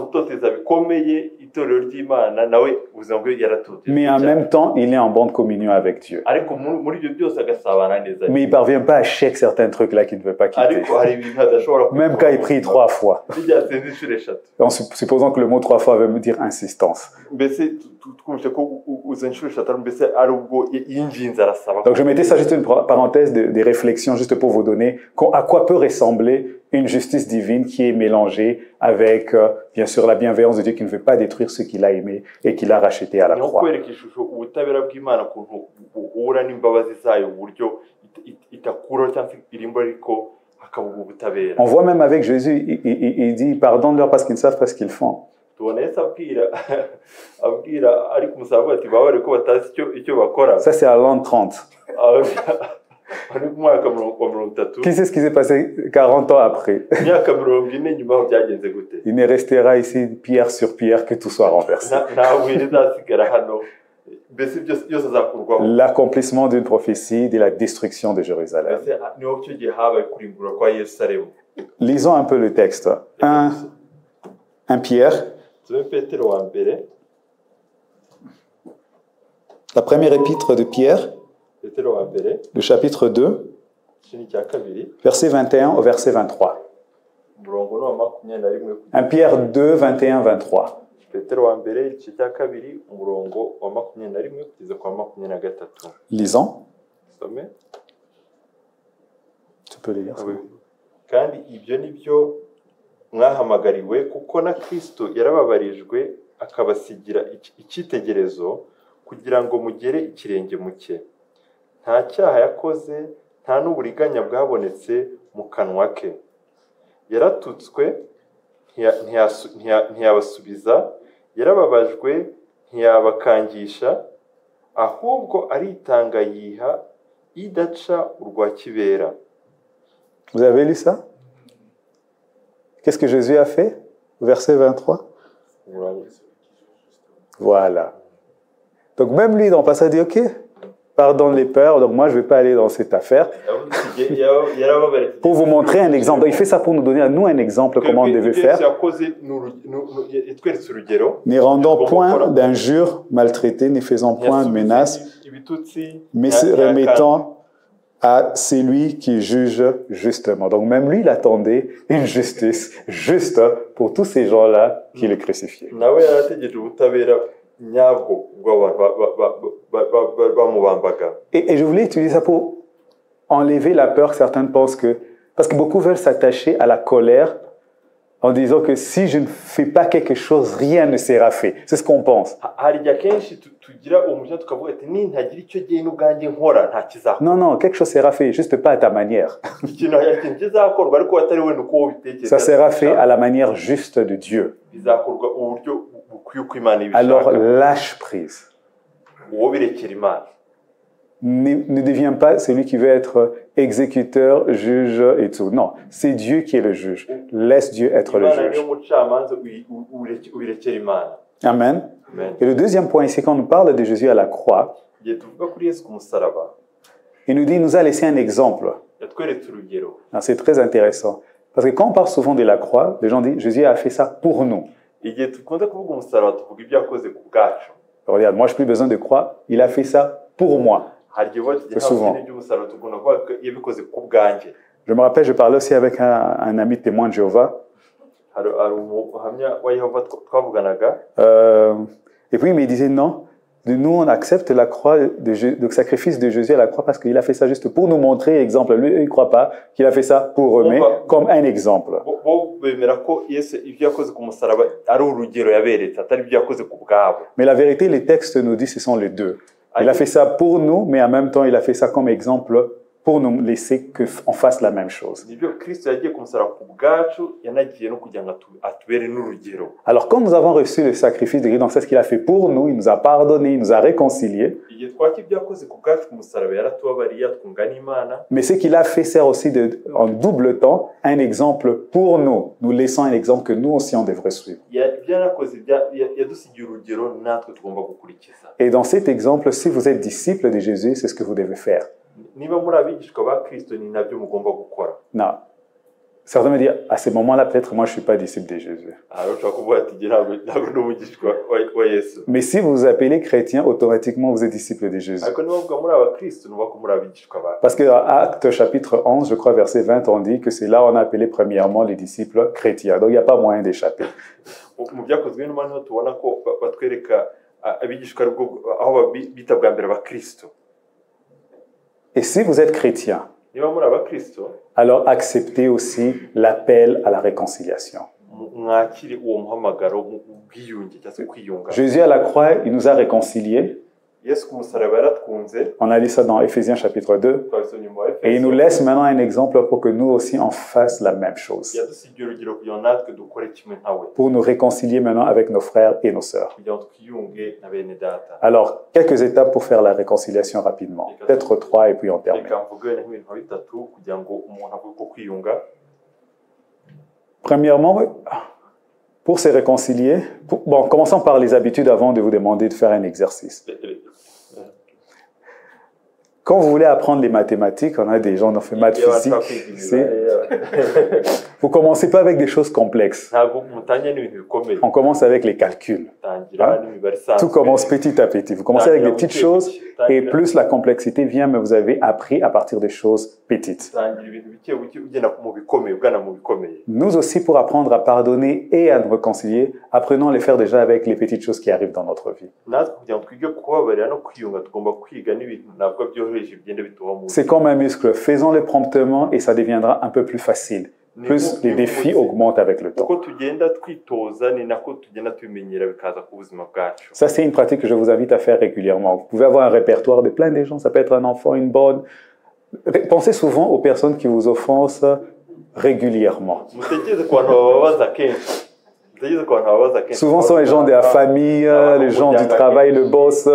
utoteza bikomeye itorero ry'Imana nawe ubuzima bwe yaratoteza. Mais en même temps, il est en bonne communion avec Dieu. Ariko muri ibyo byose agasabana neza. Mais il ne parvient pas à check certains trucs là qu'il ne veut pas quitter. Ariko hari ibintu adashobora kuba. Même quand il prie 3 fois. Bijyasenze inshuro eshatu. En supposant que le mot 3 fois veut me dire insistance. Mbese twumvise ko uza inshuro eshatu mbese ari ubwo yinginze arasaba. Donc je mettais ça juste une parenthèse des réflexions juste pour vous donner à quoi peut ressembler une justice divine qui est mélangée avec, bien sûr, la bienveillance de Dieu qui ne veut pas détruire ce qu'il a aimé et qu'il a racheté à la croix. On voit même avec Jésus, il dit « Pardonne-leur parce qu'ils ne savent pas ce qu'ils font ». Ça, c'est à l'an 30. Qui sait ce qui s'est passé 40 ans après? Il ne restera ici pierre sur pierre que tout soit renversé. L'accomplissement d'une prophétie de la destruction de Jérusalem. Lisons un peu le texte. 1 Pierre. La première épître de Pierre. Le chapitre 2, verset 21 au verset 23. 1 Pierre 2, 21, 23. Lisons. Tu peux lire. Kandi ibyo nibyo mwahamagariwe kuko na Kristo yarababarijwe akabasigira icyitegerezo kugira ngo mugere ikirenge mu cye. Nta cyaha yakoze, nta n'uburiganya bwabonetse mu kanwa ke. Yaratutswe, ntiyabasubiza, yarababajwe, ntiyabakangisha, ahubwo aritanga yiha idaca urwa kibera. Vous avez lu ça? Qu'est-ce que Jésus a fait? Verset 23. Voilà. Donc même lui, dans le passage, dit, ok, pardonne les peurs, donc moi je ne vais pas aller dans cette affaire. Pour vous montrer un exemple. Donc, il fait ça pour nous donner à nous un exemple comment on devait faire. Ne rendons point d'injures maltraitées, ne faisons point de menaces, mais se remettant à celui qui juge justement. Donc même lui, il attendait une justice juste pour tous ces gens-là qui le crucifiaient. Et je voulais utiliser ça pour enlever la peur que certains pensent que... Parce que beaucoup veulent s'attacher à la colère en disant que si je ne fais pas quelque chose, rien ne sera fait. C'est ce qu'on pense. Non, non, quelque chose sera fait, juste pas à ta manière. Ça sera fait à la manière juste de Dieu. Alors lâche prise. Ne deviens pas celui qui veut être exécuteur, juge et tout. Non, c'est Dieu qui est le juge. Laisse Dieu être le juge. Amen. Et le deuxième point ici, quand on nous parle de Jésus à la croix, il nous dit, il nous a laissé un exemple. C'est très intéressant. Parce que quand on parle souvent de la croix, les gens disent, Jésus a fait ça pour nous. Regarde, moi je n'ai plus besoin de croix, il a fait ça pour moi. Souvent. Je me rappelle, je parlais aussi avec un ami témoin de Jéhovah. Et puis il me disait non, nous on accepte la croix, le sacrifice de Jésus à la croix parce qu'il a fait ça juste pour nous montrer exemple. Lui, il ne croit pas qu'il a fait ça pour eux, mais comme un exemple. Mais la vérité, les textes nous disent que ce sont les deux. Il a fait ça pour nous, mais en même temps, il a fait ça comme exemple pour nous laisser qu'on fasse la même chose. Alors, quand nous avons reçu le sacrifice de Christ, donc c'est ce qu'il a fait pour nous, il nous a pardonné, il nous a réconciliés. Mais ce qu'il a fait sert aussi en double temps un exemple pour nous, nous laissant un exemple que nous aussi on devrait suivre. Et dans cet exemple, si vous êtes disciple de Jésus, c'est ce que vous devez faire. Non. Certains me disent, à ces moments-là, peut-être moi je ne suis pas disciple de Jésus. Mais si vous vous appelez chrétien, automatiquement vous êtes disciple de Jésus. Parce que dans Actes chapitre 11, je crois verset 20, on dit que c'est là où on a appelé premièrement les disciples chrétiens. Donc il n'y a pas moyen d'échapper. Et si vous êtes chrétien, alors acceptez aussi l'appel à la réconciliation. Jésus à la croix, il nous a réconciliés. On a lu ça dans Éphésiens chapitre 2. Et il nous laisse maintenant un exemple pour que nous aussi on fasse la même chose. Pour nous réconcilier maintenant avec nos frères et nos sœurs. Alors, quelques étapes pour faire la réconciliation rapidement. Peut-être 3 et puis on termine. Premièrement, pour se réconcilier, bon, commençons par les habitudes avant de vous demander de faire un exercice. Quand vous voulez apprendre les mathématiques, on a des gens qui ont fait maths physique. Vous commencez pas avec des choses complexes. On commence avec les calculs. Hein? Tout commence petit à petit. Vous commencez avec des petites choses et plus la complexité vient, mais vous avez appris à partir des choses petites. Nous aussi, pour apprendre à pardonner et à nous réconcilier, apprenons à les faire déjà avec les petites choses qui arrivent dans notre vie. C'est comme un muscle. Faisons-le promptement et ça deviendra un peu plus facile. Plus les défis augmentent avec le temps. Ça, c'est une pratique que je vous invite à faire régulièrement. Vous pouvez avoir un répertoire de plein de gens. Ça peut être un enfant, une bonne. Pensez souvent aux personnes qui vous offensent régulièrement. Souvent, ce sont les gens de la famille, les gens du travail, le boss.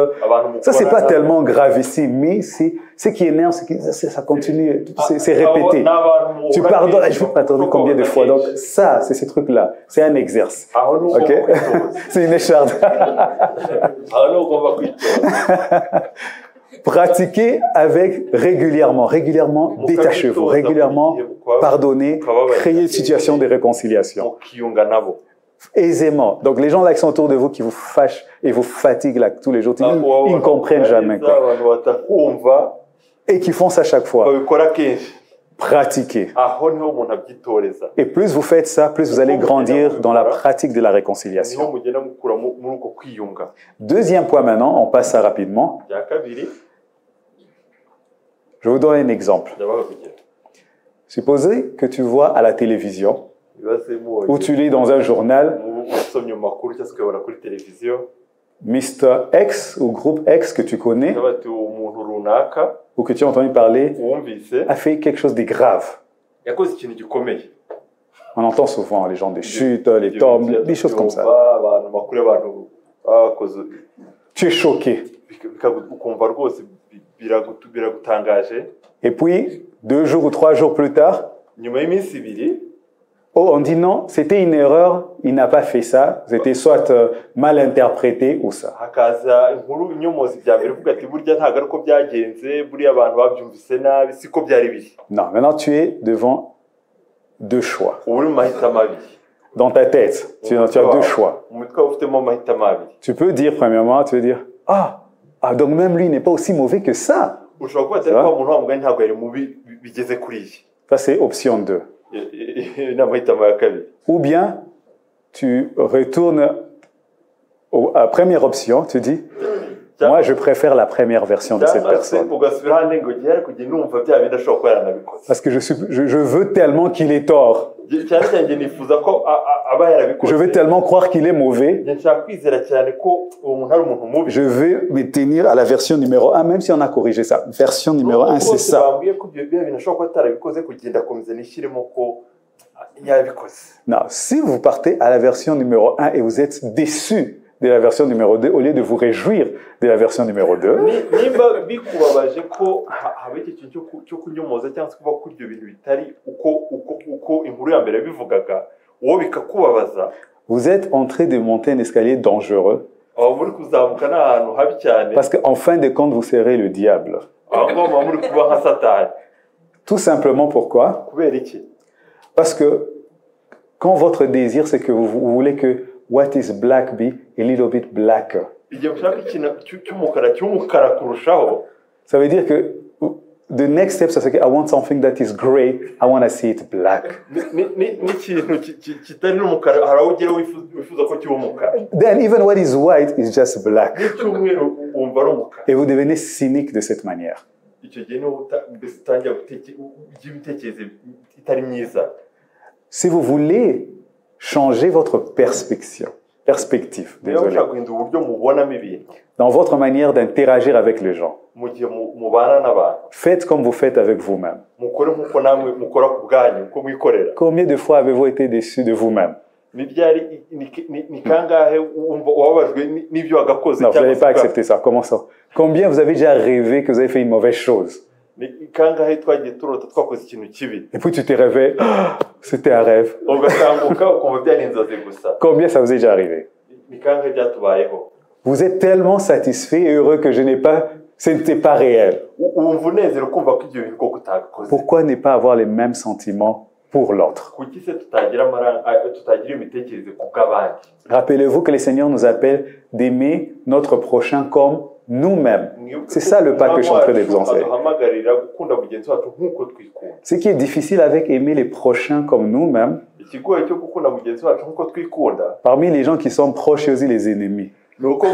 Ça, c'est pas tellement gravissime, mais ce qui énerve, ça continue, c'est répété. Tu pardonnes, je vais pas t'attendre combien de fois. Donc, ça, c'est ces trucs-là. C'est un exercice. Ok? C'est une écharde. Pratiquez avec régulièrement. Régulièrement, détachez-vous. Régulièrement, pardonnez. Créez une situation de réconciliation. Aisément. Donc, les gens là qui sont autour de vous, qui vous fâchent et vous fatiguent là, tous les jours, ils ne comprennent jamais. Quoi. Et qui font ça chaque fois. Pratiquez. Et plus vous faites ça, plus vous allez grandir dans la pratique de la réconciliation. Deuxième point maintenant, on passe ça rapidement. Je vous donne un exemple. Supposez que tu vois à la télévision, ou tu lis dans un journal, Mr. X ou groupe X que tu connais, ou que tu as entendu parler, a fait quelque chose de grave. On entend souvent les gens des chutes, les tombes, des choses comme ça. Tu es choqué. Et puis, 2 jours ou 3 jours plus tard, oh, on dit non, c'était une erreur, il n'a pas fait ça, c'était soit mal interprété ou ça. Non, maintenant tu es devant 2 choix. Dans ta tête, tu as 2 choix. Tu peux dire, premièrement, tu peux dire, ah, donc même lui n'est pas aussi mauvais que ça. Ça, c'est option 2. Ou bien, tu retournes à la première option, tu dis, moi, je préfère la première version de cette personne. Parce que je veux tellement qu'il ait tort. Je veux tellement croire qu'il est mauvais. Je veux me tenir à la version numéro 1, même si on a corrigé ça. Version numéro 1, c'est ça. Non, si vous partez à la version numéro 1 et vous êtes déçu de la version numéro 2, au lieu de vous réjouir de la version numéro 2, vous êtes en train de monter un escalier dangereux. Parce qu'en fin de compte, vous serez le diable. Tout simplement pourquoi? Parce que quand votre désir, c'est que vous voulez que what is black be a little bit blacker. igihe ushaka ikintu cy'umukara kurushaho, Ça veut dire que the next step, c'est que I want something that is gray, I want to see it black. n'ikintu kitari n'umukara hari aho ugera wifuza ko kiba umukara, Then even what is white is just black. n'icyumweru wumva ari umukara. Et vous devenez cynique de cette manière. Icyo gihe niho utangira kugira ibitekerezo itari myiza. Si vous voulez changer votre perspective, Niba désolé, ushaka guhindura uburyo mubonamo ibintu dans votre manière d'interagir avec les gens, mu gihe mubana n'abantu, faites comme vous faites avec vous-même. mukore nk'uko namwe mukora ku bwanyu, uko mwikorera. Combien de fois avez-vous été déçu de vous-même? Ni kangahe wumva wababajwe n'ibyo wagakoze? Non, vous n'allez pas accepter ça. Comment ça? Combien vous avez déjà rêvé que vous avez fait une mauvaise chose? Ni kangahe twagiye turota twakoze ikintu kibi, Et puis tu te réveilles, ah, c'était un rêve. ugatambuka ukumva byari inzozi gusa. Combien ça vous est déjà arrivé? Ni kangahe byatubayeho? Vous êtes tellement satisfait et heureux que ce n'était pas réel. Wumva unezero kumva ko ibyo bintu koko utagakoze. Pourquoi ne pas avoir les mêmes sentiments pour l'autre? Kuki se tutagira imitekerereze ku bw'abandi? Rappelez-vous que le Seigneur nous appelle d'aimer notre prochain comme nous-mêmes. C'est ça le pas que je suis en train de vous enseigner. Aduhamagarira gukunda mugenzi wacu nk'uko twikunda. Ce qui est difficile avec aimer les prochains comme nous-mêmes, Ikigoye cyo gukunda mugenzi wacu nk'uko twikunda, parmi les gens qui sont proches, il y a aussi les ennemis. ni uko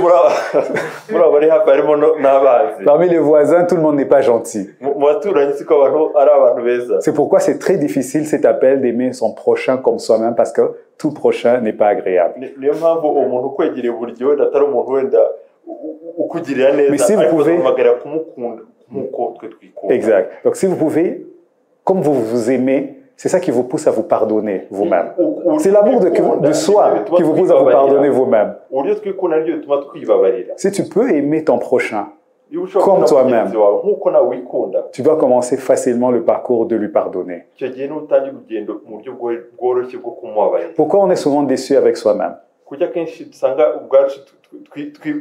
muri abari hafi harimo n'abazi. Parmi les voisins, tout le monde n'est pas gentil. Mu baturanyi siko abantu ari abantu beza. C'est pourquoi c'est très difficile cet appel d'aimer son prochain comme soi-même, parce que tout prochain n'est pas agréable. Niyo mpamvu umuntu ukwegereye buri gihe wenda atari umuntu wenda ukugirira neza, ariko uzamuhagarira kumukunda nk'uko twe twikunda. Exact. Donc si vous pouvez, comme vous vous aimez, c'est ça qui vous pousse à vous pardonner vous-même. C'est l'amour de soi qui vous pousse à vous pardonner vous-même. Uburyo twikunda nibyo bituma twibabarira. Si tu peux aimer ton prochain Iyo ushobora comme gukunda toi-même, mugenzi wawe nk'uko nawe wikunda, tu vas commencer facilement le parcours de lui pardonner. icyo gihe niho utangira urugendo mu buryo bworoshye bwo kumubabarira. Pourquoi on est souvent déçu avec soi-même? Kuki akenshi dusanga ubwacu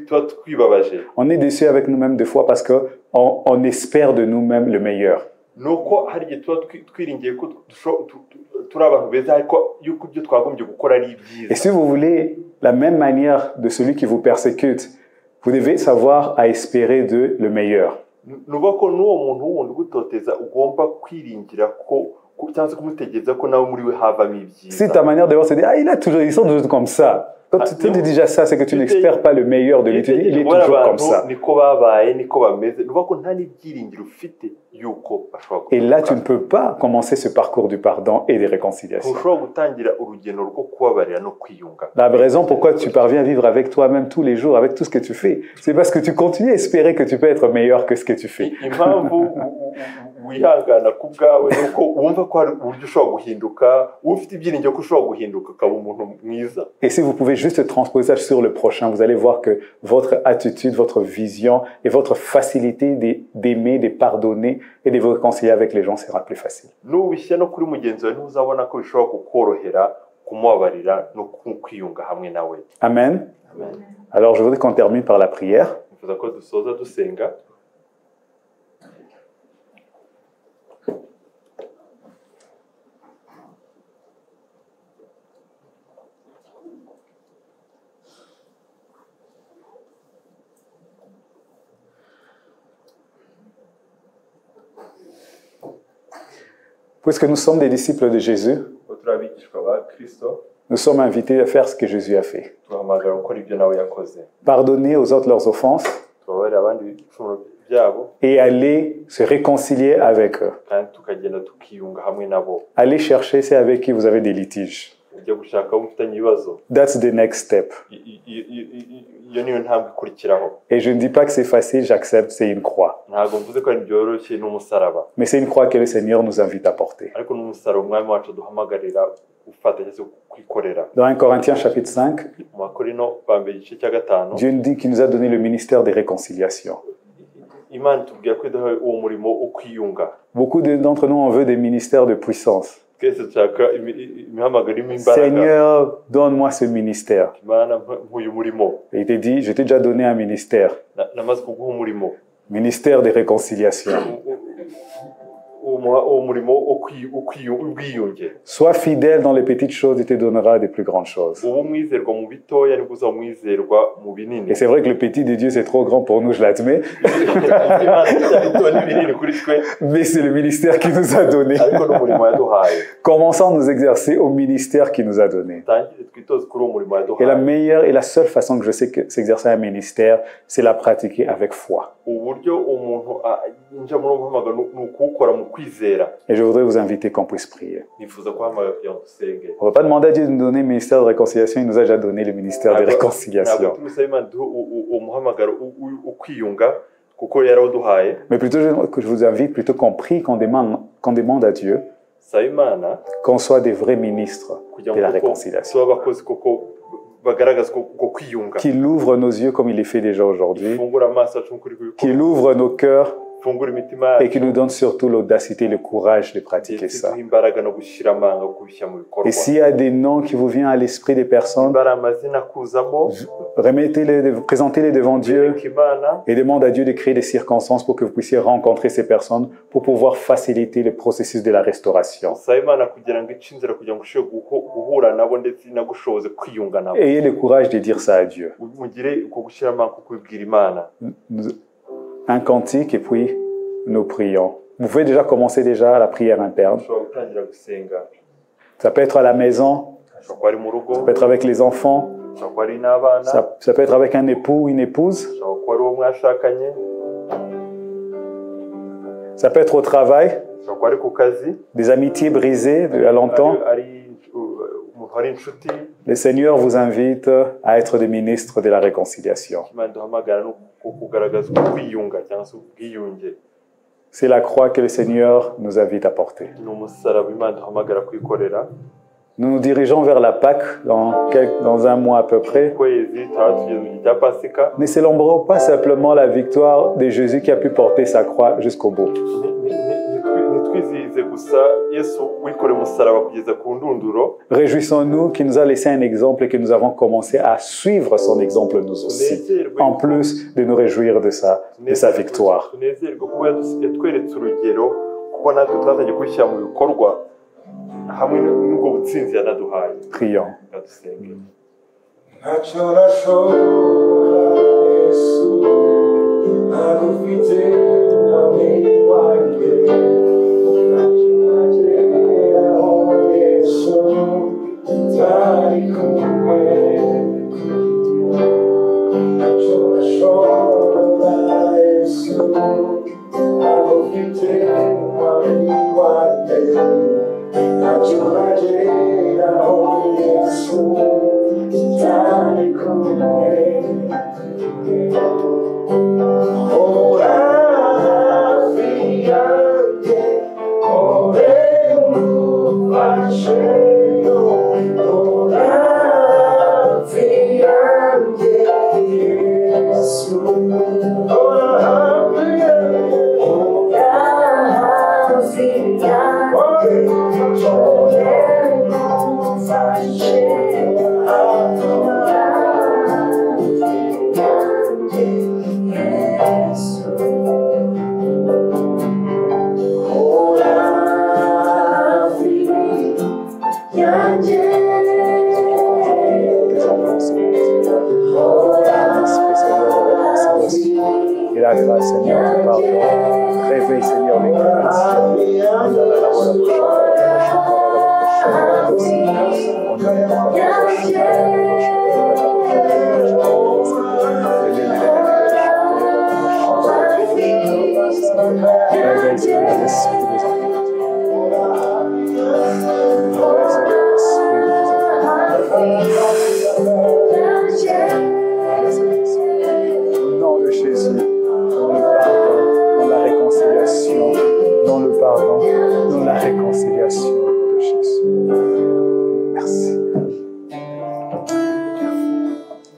tuba twibabaje? On est déçu avec nous-mêmes des fois parce qu'on espère de nous-mêmes le meilleur. Nuko hari igihe tuba twiringiye ko turi abantu beza, ariko yuko ibyo twagombye gukora ari Et ibyiza. si vous voulez la même manière de celui qui vous persécute, vous devez savoir à espérer de le meilleur. Nuba ko n'uwo muntu wundi ugutoteza ugomba kwiringira ko cyangwa se kumutegereza ko nawe muri we havamo Si ibyiza. ta manière de voir, c'est de dire, ah, ils sont toujours comme ça. Quand tu te dis déjà ça, c'est que tu n'espères pas le meilleur de lui. Tu dis, il est toujours comme ça. Niko babaye, niko bameze. Nuba ko nta n'ibyiringiro ufite yuko bashobora Et là, tu ne peux pas commencer ce parcours du pardon et des réconciliations. ushobora gutangira urugendo rwo kubabarira no kwiyunga. La raison pourquoi tu parviens à vivre avec toi-même tous les jours, avec tout ce que tu fais, c'est parce que tu continues à espérer que tu peux être meilleur que ce que tu fais. Impamvu wihangana ku bwawe nuko wumva ko hari uburyo ushobora guhinduka, ufite ibyiringiro ko ushobora guhinduka ukaba umuntu mwiza. Et si vous pouvez juste transposer ça sur le prochain, vous allez voir que votre attitude, votre vision et votre facilité d'aimer, de pardonner et de vous réconcilier avec les gens sera plus facile. Nubishyira no kuri mugenzi wawe ntuzabona ko bishobora kukorohera kumubabarira no kwiyunga hamwe nawe. Amen. Amen. Alors, je voudrais qu'on termine par la prière. Nifuza ko dusoza dusenga. Puisque nous sommes des disciples de Jésus, Ko turi abigishwa ba Kristo, nous sommes invités à faire ce que Jésus a fait. tuhamagara gukora ibyo nawe yakoze. Pardonner aux autres leurs offenses Tubabarira abandi ibicumuro byabo, et aller se réconcilier avec eux. kandi tukagenda tukiyunga hamwe nabo. Allez chercher ceux avec qui vous avez des litiges. Ujya gushaka abo mufitanye ibibazo. That's the next step. Iyo niyo ntambwe ikurikiraho. Et je ne dis pas que c'est facile, j'accepte, c'est une croix. Ntabwo mvuze ko ari byoroshye n'umusaraba, Mais c'est une croix que le Seigneur nous invite à porter. ariko n'umusaraba umwami wacu duhamagarira gufata cyangwa se kwikorera. Dans 1 Corinthiens chapitre 5, Mu Bakorino ba mbere igice cya 5, Dieu nous dit qu'il nous a donné le ministère des réconciliations. Imana itubwira ko idaha uwo murimo wo kwiyunga. Beaucoup d'entre nous, on veut des ministères de puissance. Twese dushaka imihamagaro irimo imbaraga. Seigneur, donne-moi ce ministère. Imana nk'uyu murimo, Et il te dit, je t'ai déjà donné un ministère. namaze kuguha umurimo. Ministère des réconciliations. uwo murimo w'ubwiyunge. Sois fidèle dans les petites choses et te donnera des plus grandes choses. Uba umwizerwa mu bitoya nibwo uzaba umwizerwa mu binini. Et c'est vrai que le petit de Dieu, c'est trop grand pour nous, je l'admets. Mais c'est le ministère qui nous a donné. Commençons à nous exercer au ministère qui nous a donné. Et la meilleure et la seule façon que je sais que s'exercer un ministère, c'est la pratiquer avec foi. Et je voudrais vous inviter qu'on puisse prier. On ne va pas demander à Dieu de nous donner le ministère de réconciliation, il nous a déjà donné le ministère de réconciliation. Mais plutôt, je vous invite plutôt qu'on prie, qu'on demande à Dieu qu'on soit des vrais ministres de la réconciliation. Qu'il ouvre nos yeux comme il les fait déjà aujourd'hui. Qu'il ouvre nos cœurs et qu'il nous donne surtout l'audacité et le courage de pratiquer ça. Et s'il y a des noms qui vous viennent à l'esprit des personnes, remettez-les, présentez-les devant Dieu et demandez à Dieu de créer des circonstances pour que vous puissiez rencontrer ces personnes pour pouvoir faciliter le processus de la restauration. Ayez le courage de dire ça à Dieu. Un cantique et puis nous prions. Vous pouvez déjà commencer déjà la prière interne. Ça peut être à la maison, ça peut être avec les enfants, ça peut être avec un époux, une épouse, ça peut être au travail, des amitiés brisées à longtemps. Le Seigneur vous invite à être des ministres de la réconciliation. C'est la croix que le Seigneur nous invite à porter. Nous nous dirigeons vers la Pâque dans un mois à peu près. Ne célébrons pas simplement la victoire de Jésus qui a pu porter sa croix jusqu'au bout. Réjouissons-nous qu'il nous a laissé un exemple et que nous avons commencé à suivre son exemple nous aussi, en plus de nous réjouir de sa victoire. Prions.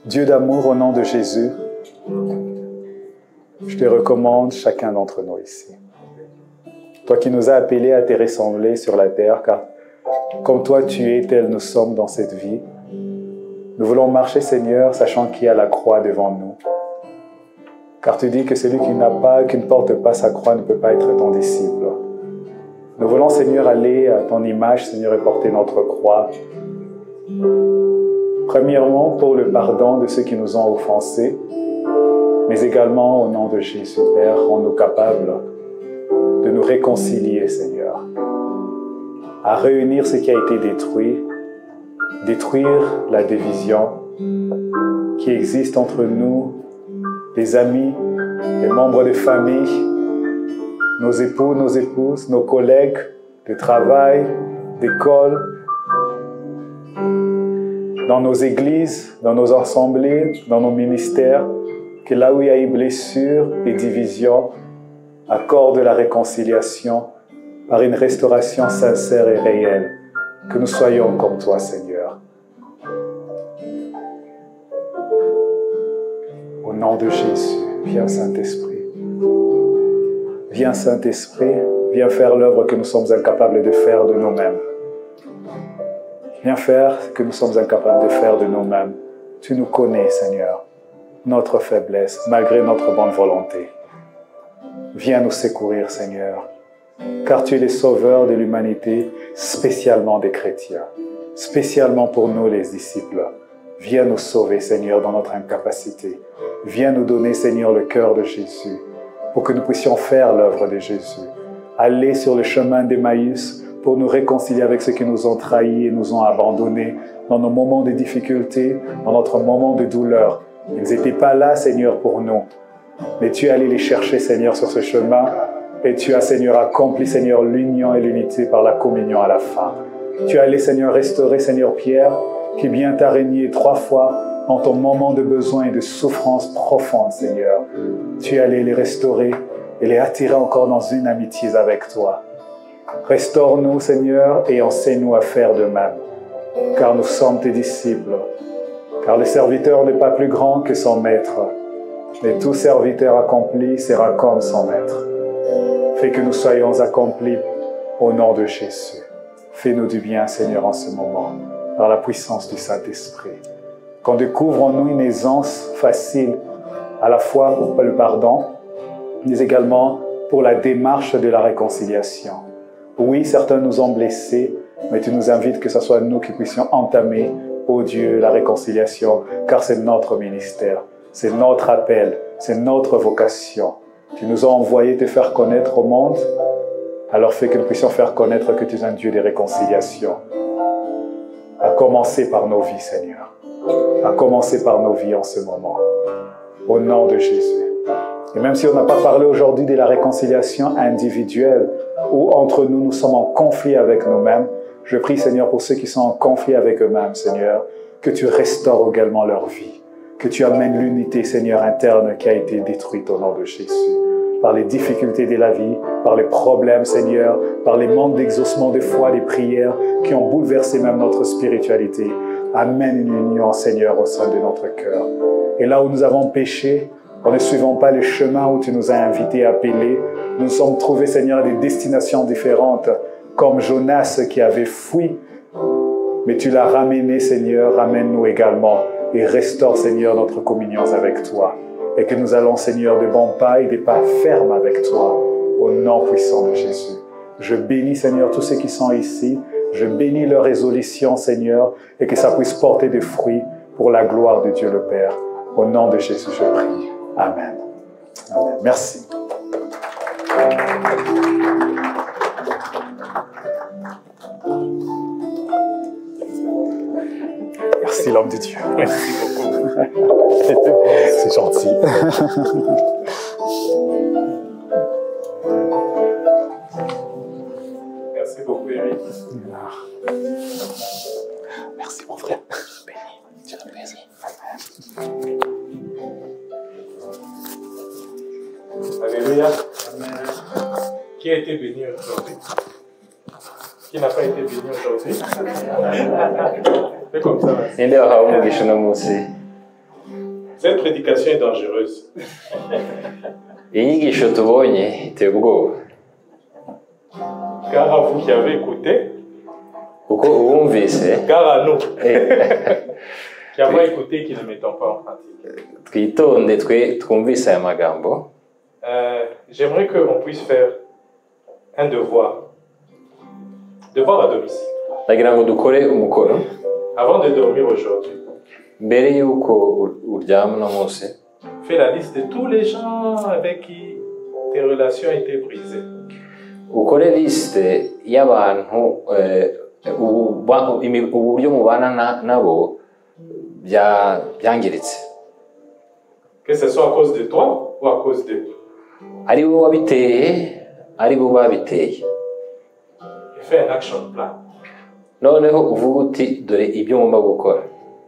Dieu d'amour, au nom de Jésus, je te recommande chacun d'entre nous ici. Toi qui nous as appelés à te ressembler sur la terre, car comme toi tu es, tel nous sommes dans cette vie. Nous voulons marcher, Seigneur, sachant qu'il y a la croix devant nous. Car tu dis que celui qui ne porte pas sa croix ne peut pas être ton disciple. Nous voulons, Seigneur, aller à ton image, Seigneur, et porter notre croix. Premièrement, pour le pardon de ceux qui nous ont offensés, mais également au nom de Jésus, Père, rends-nous capables de nous réconcilier, Seigneur, à réunir ce qui a été détruit, détruire la division qui existe entre nous, les amis, les membres de famille, nos époux, nos épouses, nos collègues de travail, d'école, dans nos églises, dans nos assemblées, dans nos ministères, que là où il y a eu blessure et division, accorde la réconciliation par une restauration sincère et réelle. Que nous soyons comme toi, Seigneur. Au nom de Jésus, viens Saint-Esprit. Viens Saint-Esprit, viens faire l'œuvre que nous sommes incapables de faire de nous-mêmes. Viens faire ce que nous sommes incapables de faire de nous-mêmes. Tu nous connais, Seigneur, notre faiblesse, malgré notre bonne volonté. Viens nous secourir, Seigneur, car tu es le sauveur de l'humanité, spécialement des chrétiens, spécialement pour nous les disciples. Viens nous sauver, Seigneur, dans notre incapacité. Viens nous donner, Seigneur, le cœur de Jésus, pour que nous puissions faire l'œuvre de Jésus. Aller sur le chemin d'Emmaüs pour nous réconcilier avec ceux qui nous ont trahis et nous ont abandonnés dans nos moments de difficulté, dans notre moment de douleur. Ils n'étaient pas là, Seigneur, pour nous. Mais tu es allé les chercher, Seigneur, sur ce chemin. Et tu as, Seigneur, accompli, Seigneur, l'union et l'unité par la communion à la fin. Tu es allé, Seigneur, restaurer, Seigneur Pierre, qui vient t'a régné 3 fois en ton moment de besoin et de souffrance profonde, Seigneur. Tu es allé les restaurer et les attirer encore dans une amitié avec toi. Restaure-nous, Seigneur, et enseigne-nous à faire de même, car nous sommes tes disciples. Car le serviteur n'est pas plus grand que son maître, mais tout serviteur accompli sera comme son maître. Fais que nous soyons accomplis au nom de Jésus. Fais-nous du bien, Seigneur, en ce moment, par la puissance du Saint-Esprit. Qu'on découvre en nous une aisance facile, à la fois pour le pardon, mais également pour la démarche de la réconciliation. Oui, certains nous ont blessés, mais tu nous invites que ce soit nous qui puissions entamer, ô Dieu, la réconciliation, car c'est notre ministère, c'est notre appel, c'est notre vocation. Tu nous as envoyé te faire connaître au monde, alors fais que nous puissions faire connaître que tu es un Dieu de réconciliation. À commencer par nos vies, Seigneur. À commencer par nos vies en ce moment. Au nom de Jésus. Et même si on n'a pas parlé aujourd'hui de la réconciliation individuelle, où entre nous, nous sommes en conflit avec nous-mêmes, je prie, Seigneur, pour ceux qui sont en conflit avec eux-mêmes, Seigneur, que tu restaures également leur vie. Que tu amènes l'unité, Seigneur, interne qui a été détruite au nom de Jésus. Par les difficultés de la vie, par les problèmes, Seigneur, par les manques d'exaucement de foi, des prières qui ont bouleversé même notre spiritualité. Amène une union, Seigneur, au sein de notre cœur. Et là où nous avons péché, en ne suivant pas le chemin où tu nous as invités à appeler, nous nous sommes trouvés, Seigneur, à des destinations différentes, comme Jonas qui avait fui. Mais tu l'as ramené, Seigneur, ramène-nous également et restaure, Seigneur, notre communion avec toi. Et que nous allons, Seigneur, de bons pas et des pas fermes avec toi, au nom puissant de Jésus. Je bénis, Seigneur, tous ceux qui sont ici. Je bénis leur résolution, Seigneur, et que ça puisse porter des fruits pour la gloire de Dieu le Père. Au nom de Jésus, je prie. Amen. Amen. Merci. Merci, l'homme de Dieu. Merci beaucoup. C'est gentil. Merci beaucoup, Eric. Merci, mon frère. Dieu te bénisse. Alléluia. Amen. Qui a été béni aujourd'hui? Qui n'a pas été béni aujourd'hui? Fais comme ça. Cette prédication est dangereuse. inyigisho tubonye iteye ubwoba Car à vous qui avez écouté, kuko uwumvise car à nous qui avons écouté et qui ne mettons pas en pratique. twitonde twumvise aya magambo. J'aimerais qu'on puisse faire un devoir devoir à domicile. ndagira ngo dukore umukoro Avant de dormir aujourd'hui, mbere y'uko uryama uno munsi. fais la liste de tous les gens avec qui tes relations étaient brisées. Ukore liste y'abantu uburyo mubana nabo byangiritse, Que ce soit à cause de toi ou à cause d'eux. ari bo wabiteye ari bo babiteye. Et fais un action plan. Noneho uvuga uti dore ibyo ngomba gukora.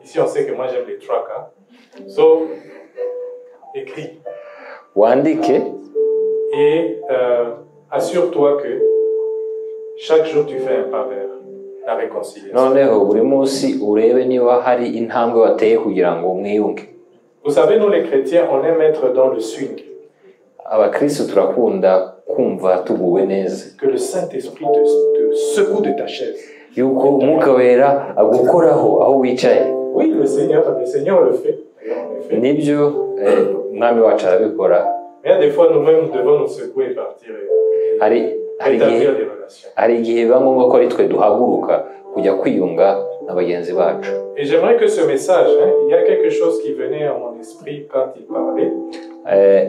Ici, on sait que moi, j'aime les tracks. Hein? So, écris. Wandike Et assure-toi que chaque jour, tu fais un pas vers la réconciliation. noneho buri munsi urebe niba hari intambwe wateye kugira ngo mwiyunge. Vous savez, nous les chrétiens, on aime être dans le swing. Abakristo turakunda kumva tuguwe neza, Que le Saint-Esprit te secoue de ta chaise. yuko umwuka wera agukoraho aho wicaye. Oui, le Seigneur le fait. En effet. Nibyo umwami wacu arabikora. Mais il y a des fois, nous-mêmes, nous devons nous secouer et partir et établir des relations. hari igihe biba ngombwa ko ari twe duhaguruka kujya kwiyunga na bagenzi bacu. Et j'aimerais que ce message, hein, il y a quelque chose qui venait à mon esprit quand il parlait.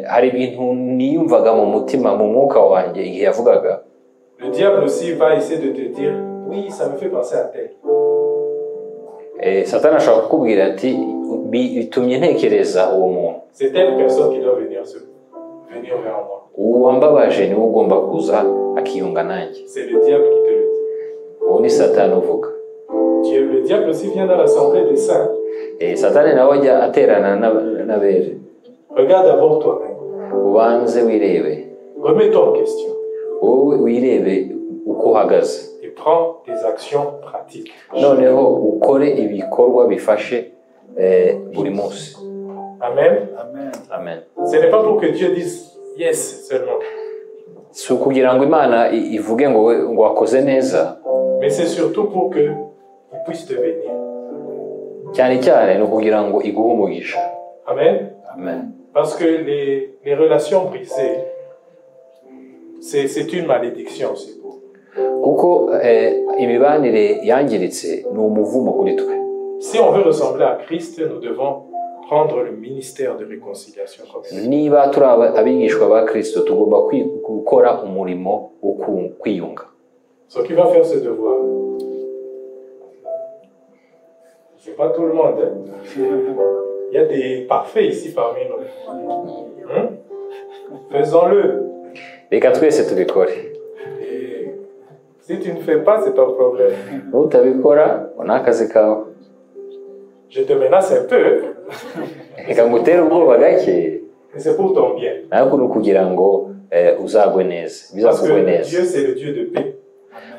Hari ibintu niyumvaga mu mutima mu mwuka wanjye igihe yavugaga. Le diable aussi va essayer de te dire, oui, ça me fait penser à tel. Satani ashobora kukubwira ati bitumye ntekereza uwo muntu. C'est telle personne qui doit venir vers moi. Uwambabaje niwe ugomba kuza akiyunga nanjye. C'est le diable qui te le dit. Uwo ni Satani uvuga. Le diable aussi vient dans l'assemblée des saints. Satani nawe ajya aterana n'abere. Regarde d'abord toi-même. Ubanze wirebe. Remets-toi en question. Wowe wirebe uko uhagaze. Et prends tes actions pratiques. Noneho ukore ibikorwa bifashe buri munsi. Amen. Amen. Ce n'est pas pour que Dieu dise yes seulement. Si ukugira ngo Imana ivuge ngo wakoze neza, mais c'est surtout pour que il puisse te bénir. cyane cyane ni ukugira ngo iguhe umugisha. Amen. Amen. Parce que les relations brisées, c'est une malédiction aussi pour nous. Kuko imibanire yangiritse ni umuvumo kuri twe. Si on veut ressembler à Christ, nous devons prendre le ministère de réconciliation comme ça. Niba turi abigishwa ba Kristo tugomba gukora umurimo wo kwiyunga. Ce qui va faire ce devoir. C'est pas tout le monde. Hein? Il y a des parfaits ici parmi nous. Hein? Faisons-le. Reka twese tubikore. Et si tu ne fais pas, c'est ton problème. Utabikora ni akazi kawe. Je te menace un peu. Reka ngutere ubwoba gake. Mais c'est pour ton bien. Ariko ni ukugira ngo uzagwe neza, bizakugwe neza. Dieu, c'est le Dieu de paix.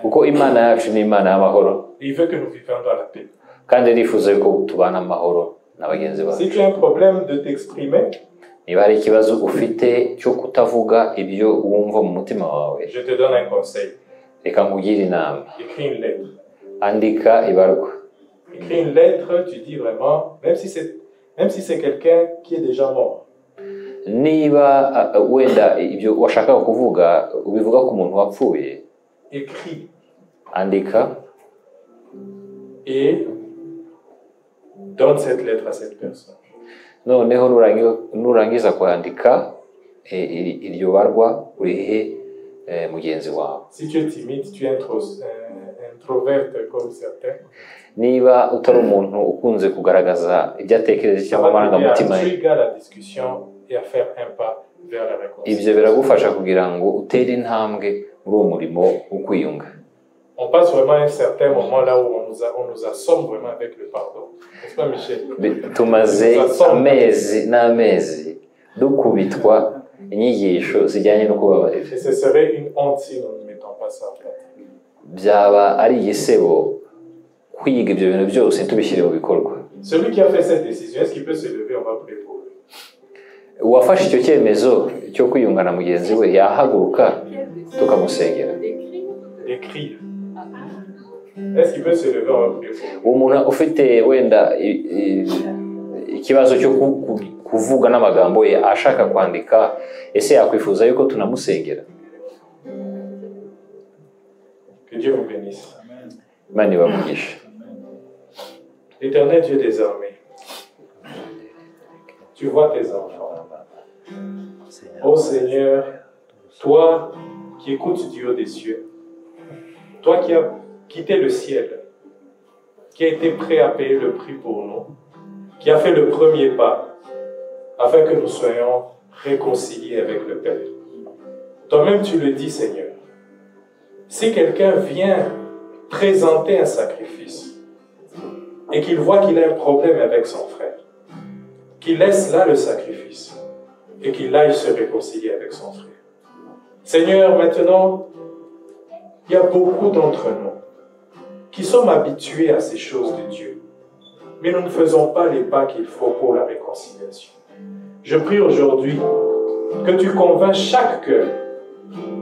Kuko Imana yacu ni Imana y'amahoro. Il veut que nous vivions dans la paix. Kandi arifuza ko tubana amahoro na bagenzi bacu. Si tu as un problème de t'exprimer, niba hari ikibazo ufite cyo kutavuga ibyo wumva mu mutima wawe, je te donne un conseil. Reka ngugire inama. Écris une lettre. Andika ibarwa. Écris une lettre, tu dis vraiment, même si c'est quelqu'un qui est déjà mort. Niba wenda ibyo washaka kuvuga ubivuga ku muntu wapfuye, Écris. Andika. Et donne cette lettre à cette personne. Noneho nurangiza kwandika iryo barwa urihe mugenzi wawe. Si tu es timide, tu es introverte comme certains, niba utari umuntu ukunze kugaragaza ibyo atekereza cyangwa amarangamutima ye, la discussion et à faire un pas vers la réconciliation. Ibyo biragufasha kugira ngo utere intambwe muri uwo murimo wo kwiyunga. On passe vraiment un certain moment là où on nous assomme vraiment avec le pardon. N'est-ce pas, Michel? Tumaze amezi n'amezi dukubitwa inyigisho zijyanye no kubabarira. Et ce serait une honte si nous ne mettons pas ça en pratique. Byaba ari igisebo kwiga ibyo bintu byose tubishyire mu bikorwa. Celui qui a fait cette décision, est-ce qu'il peut se lever? On va prier pour lui. Uwafashe icyo cyemezo cyo kwiyunga na mugenzi we yahaguruka tukamusengera. D'écrire. Est-ce qu'il peut se lever? On va prier pour lui. Umuntu ufite wenda ikibazo cyo kuvuga n'amagambo ye ashaka kwandika, ese yakwifuza yuko tunamusengera? Que Dieu vous bénisse. Imana ibamugisha. Éternel Dieu des armées, tu vois tes enfants. Ô Seigneur, toi qui écoutes du haut des cieux, toi qui as quitté le ciel, qui a été prêt à payer le prix pour nous, qui a fait le premier pas afin que nous soyons réconciliés avec le Père. Toi-même tu le dis, Seigneur. Si quelqu'un vient présenter un sacrifice et qu'il voit qu'il a un problème avec son frère, qu'il laisse là le sacrifice et qu'il aille se réconcilier avec son frère. Seigneur, maintenant, il y a beaucoup d'entre nous qui sommes habitués à ces choses de Dieu, mais nous ne faisons pas les pas qu'il faut pour la réconciliation. Je prie aujourd'hui que tu convaincs chaque cœur,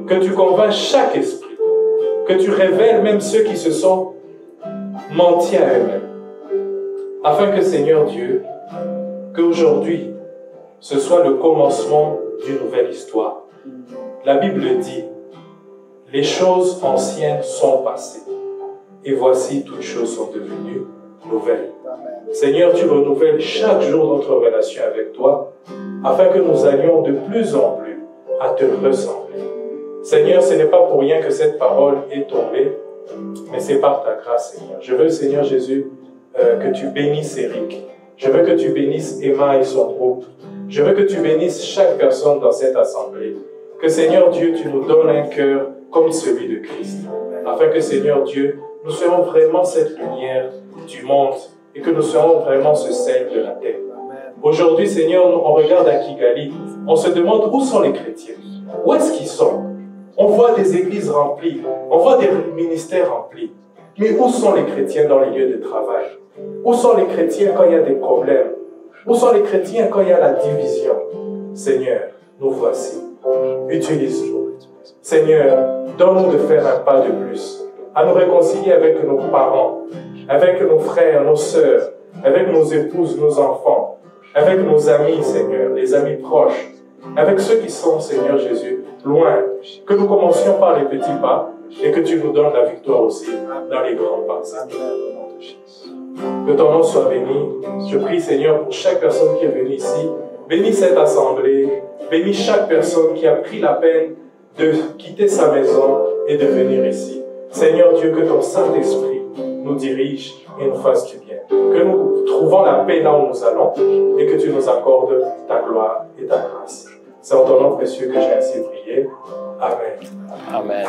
que tu convaincs chaque esprit, que tu révèles même ceux qui se sont mentis à eux-mêmes, afin que, Seigneur Dieu, qu'aujourd'hui, ce soit le commencement d'une nouvelle histoire. La Bible dit, les choses anciennes sont passées, et voici toutes choses sont devenues nouvelles. Seigneur, tu renouvelles chaque jour notre relation avec toi, afin que nous allions de plus en plus à te ressembler. Seigneur, ce n'est pas pour rien que cette parole est tombée, mais c'est par ta grâce, Seigneur. Je veux, Seigneur Jésus, que tu bénisses Eric. Je veux que tu bénisses Emma et son groupe. Je veux que tu bénisses chaque personne dans cette assemblée. Que, Seigneur Dieu, tu nous donnes un cœur comme celui de Christ, afin que, Seigneur Dieu, nous soyons vraiment cette lumière du monde et que nous soyons vraiment ce sel de la terre. Aujourd'hui, Seigneur, on regarde à Kigali, on se demande où sont les chrétiens. Où est-ce qu'ils sont? On voit des églises remplies, on voit des ministères remplis. Mais où sont les chrétiens dans les lieux de travail? Où sont les chrétiens quand il y a des problèmes? Où sont les chrétiens quand il y a la division? Seigneur, nous voici. Utilise-nous. Seigneur, donne-nous de faire un pas de plus, à nous réconcilier avec nos parents, avec nos frères, nos sœurs, avec nos épouses, nos enfants, avec nos amis, Seigneur, les amis proches, avec ceux qui sont, Seigneur Jésus, loin. Que nous commencions par les petits pas et que tu nous donnes la victoire aussi dans les grands pas. Que ton nom soit béni. Je prie, Seigneur, pour chaque personne qui est venue ici. Bénis cette assemblée. Bénis chaque personne qui a pris la peine de quitter sa maison et de venir ici. Seigneur Dieu, que ton Saint-Esprit nous dirige et nous fasse du bien. Que nous trouvons la paix là où nous allons et que tu nous accordes ta gloire et ta grâce. C'est en ton nom précieux que j'ai ainsi prié. Amen. Amen.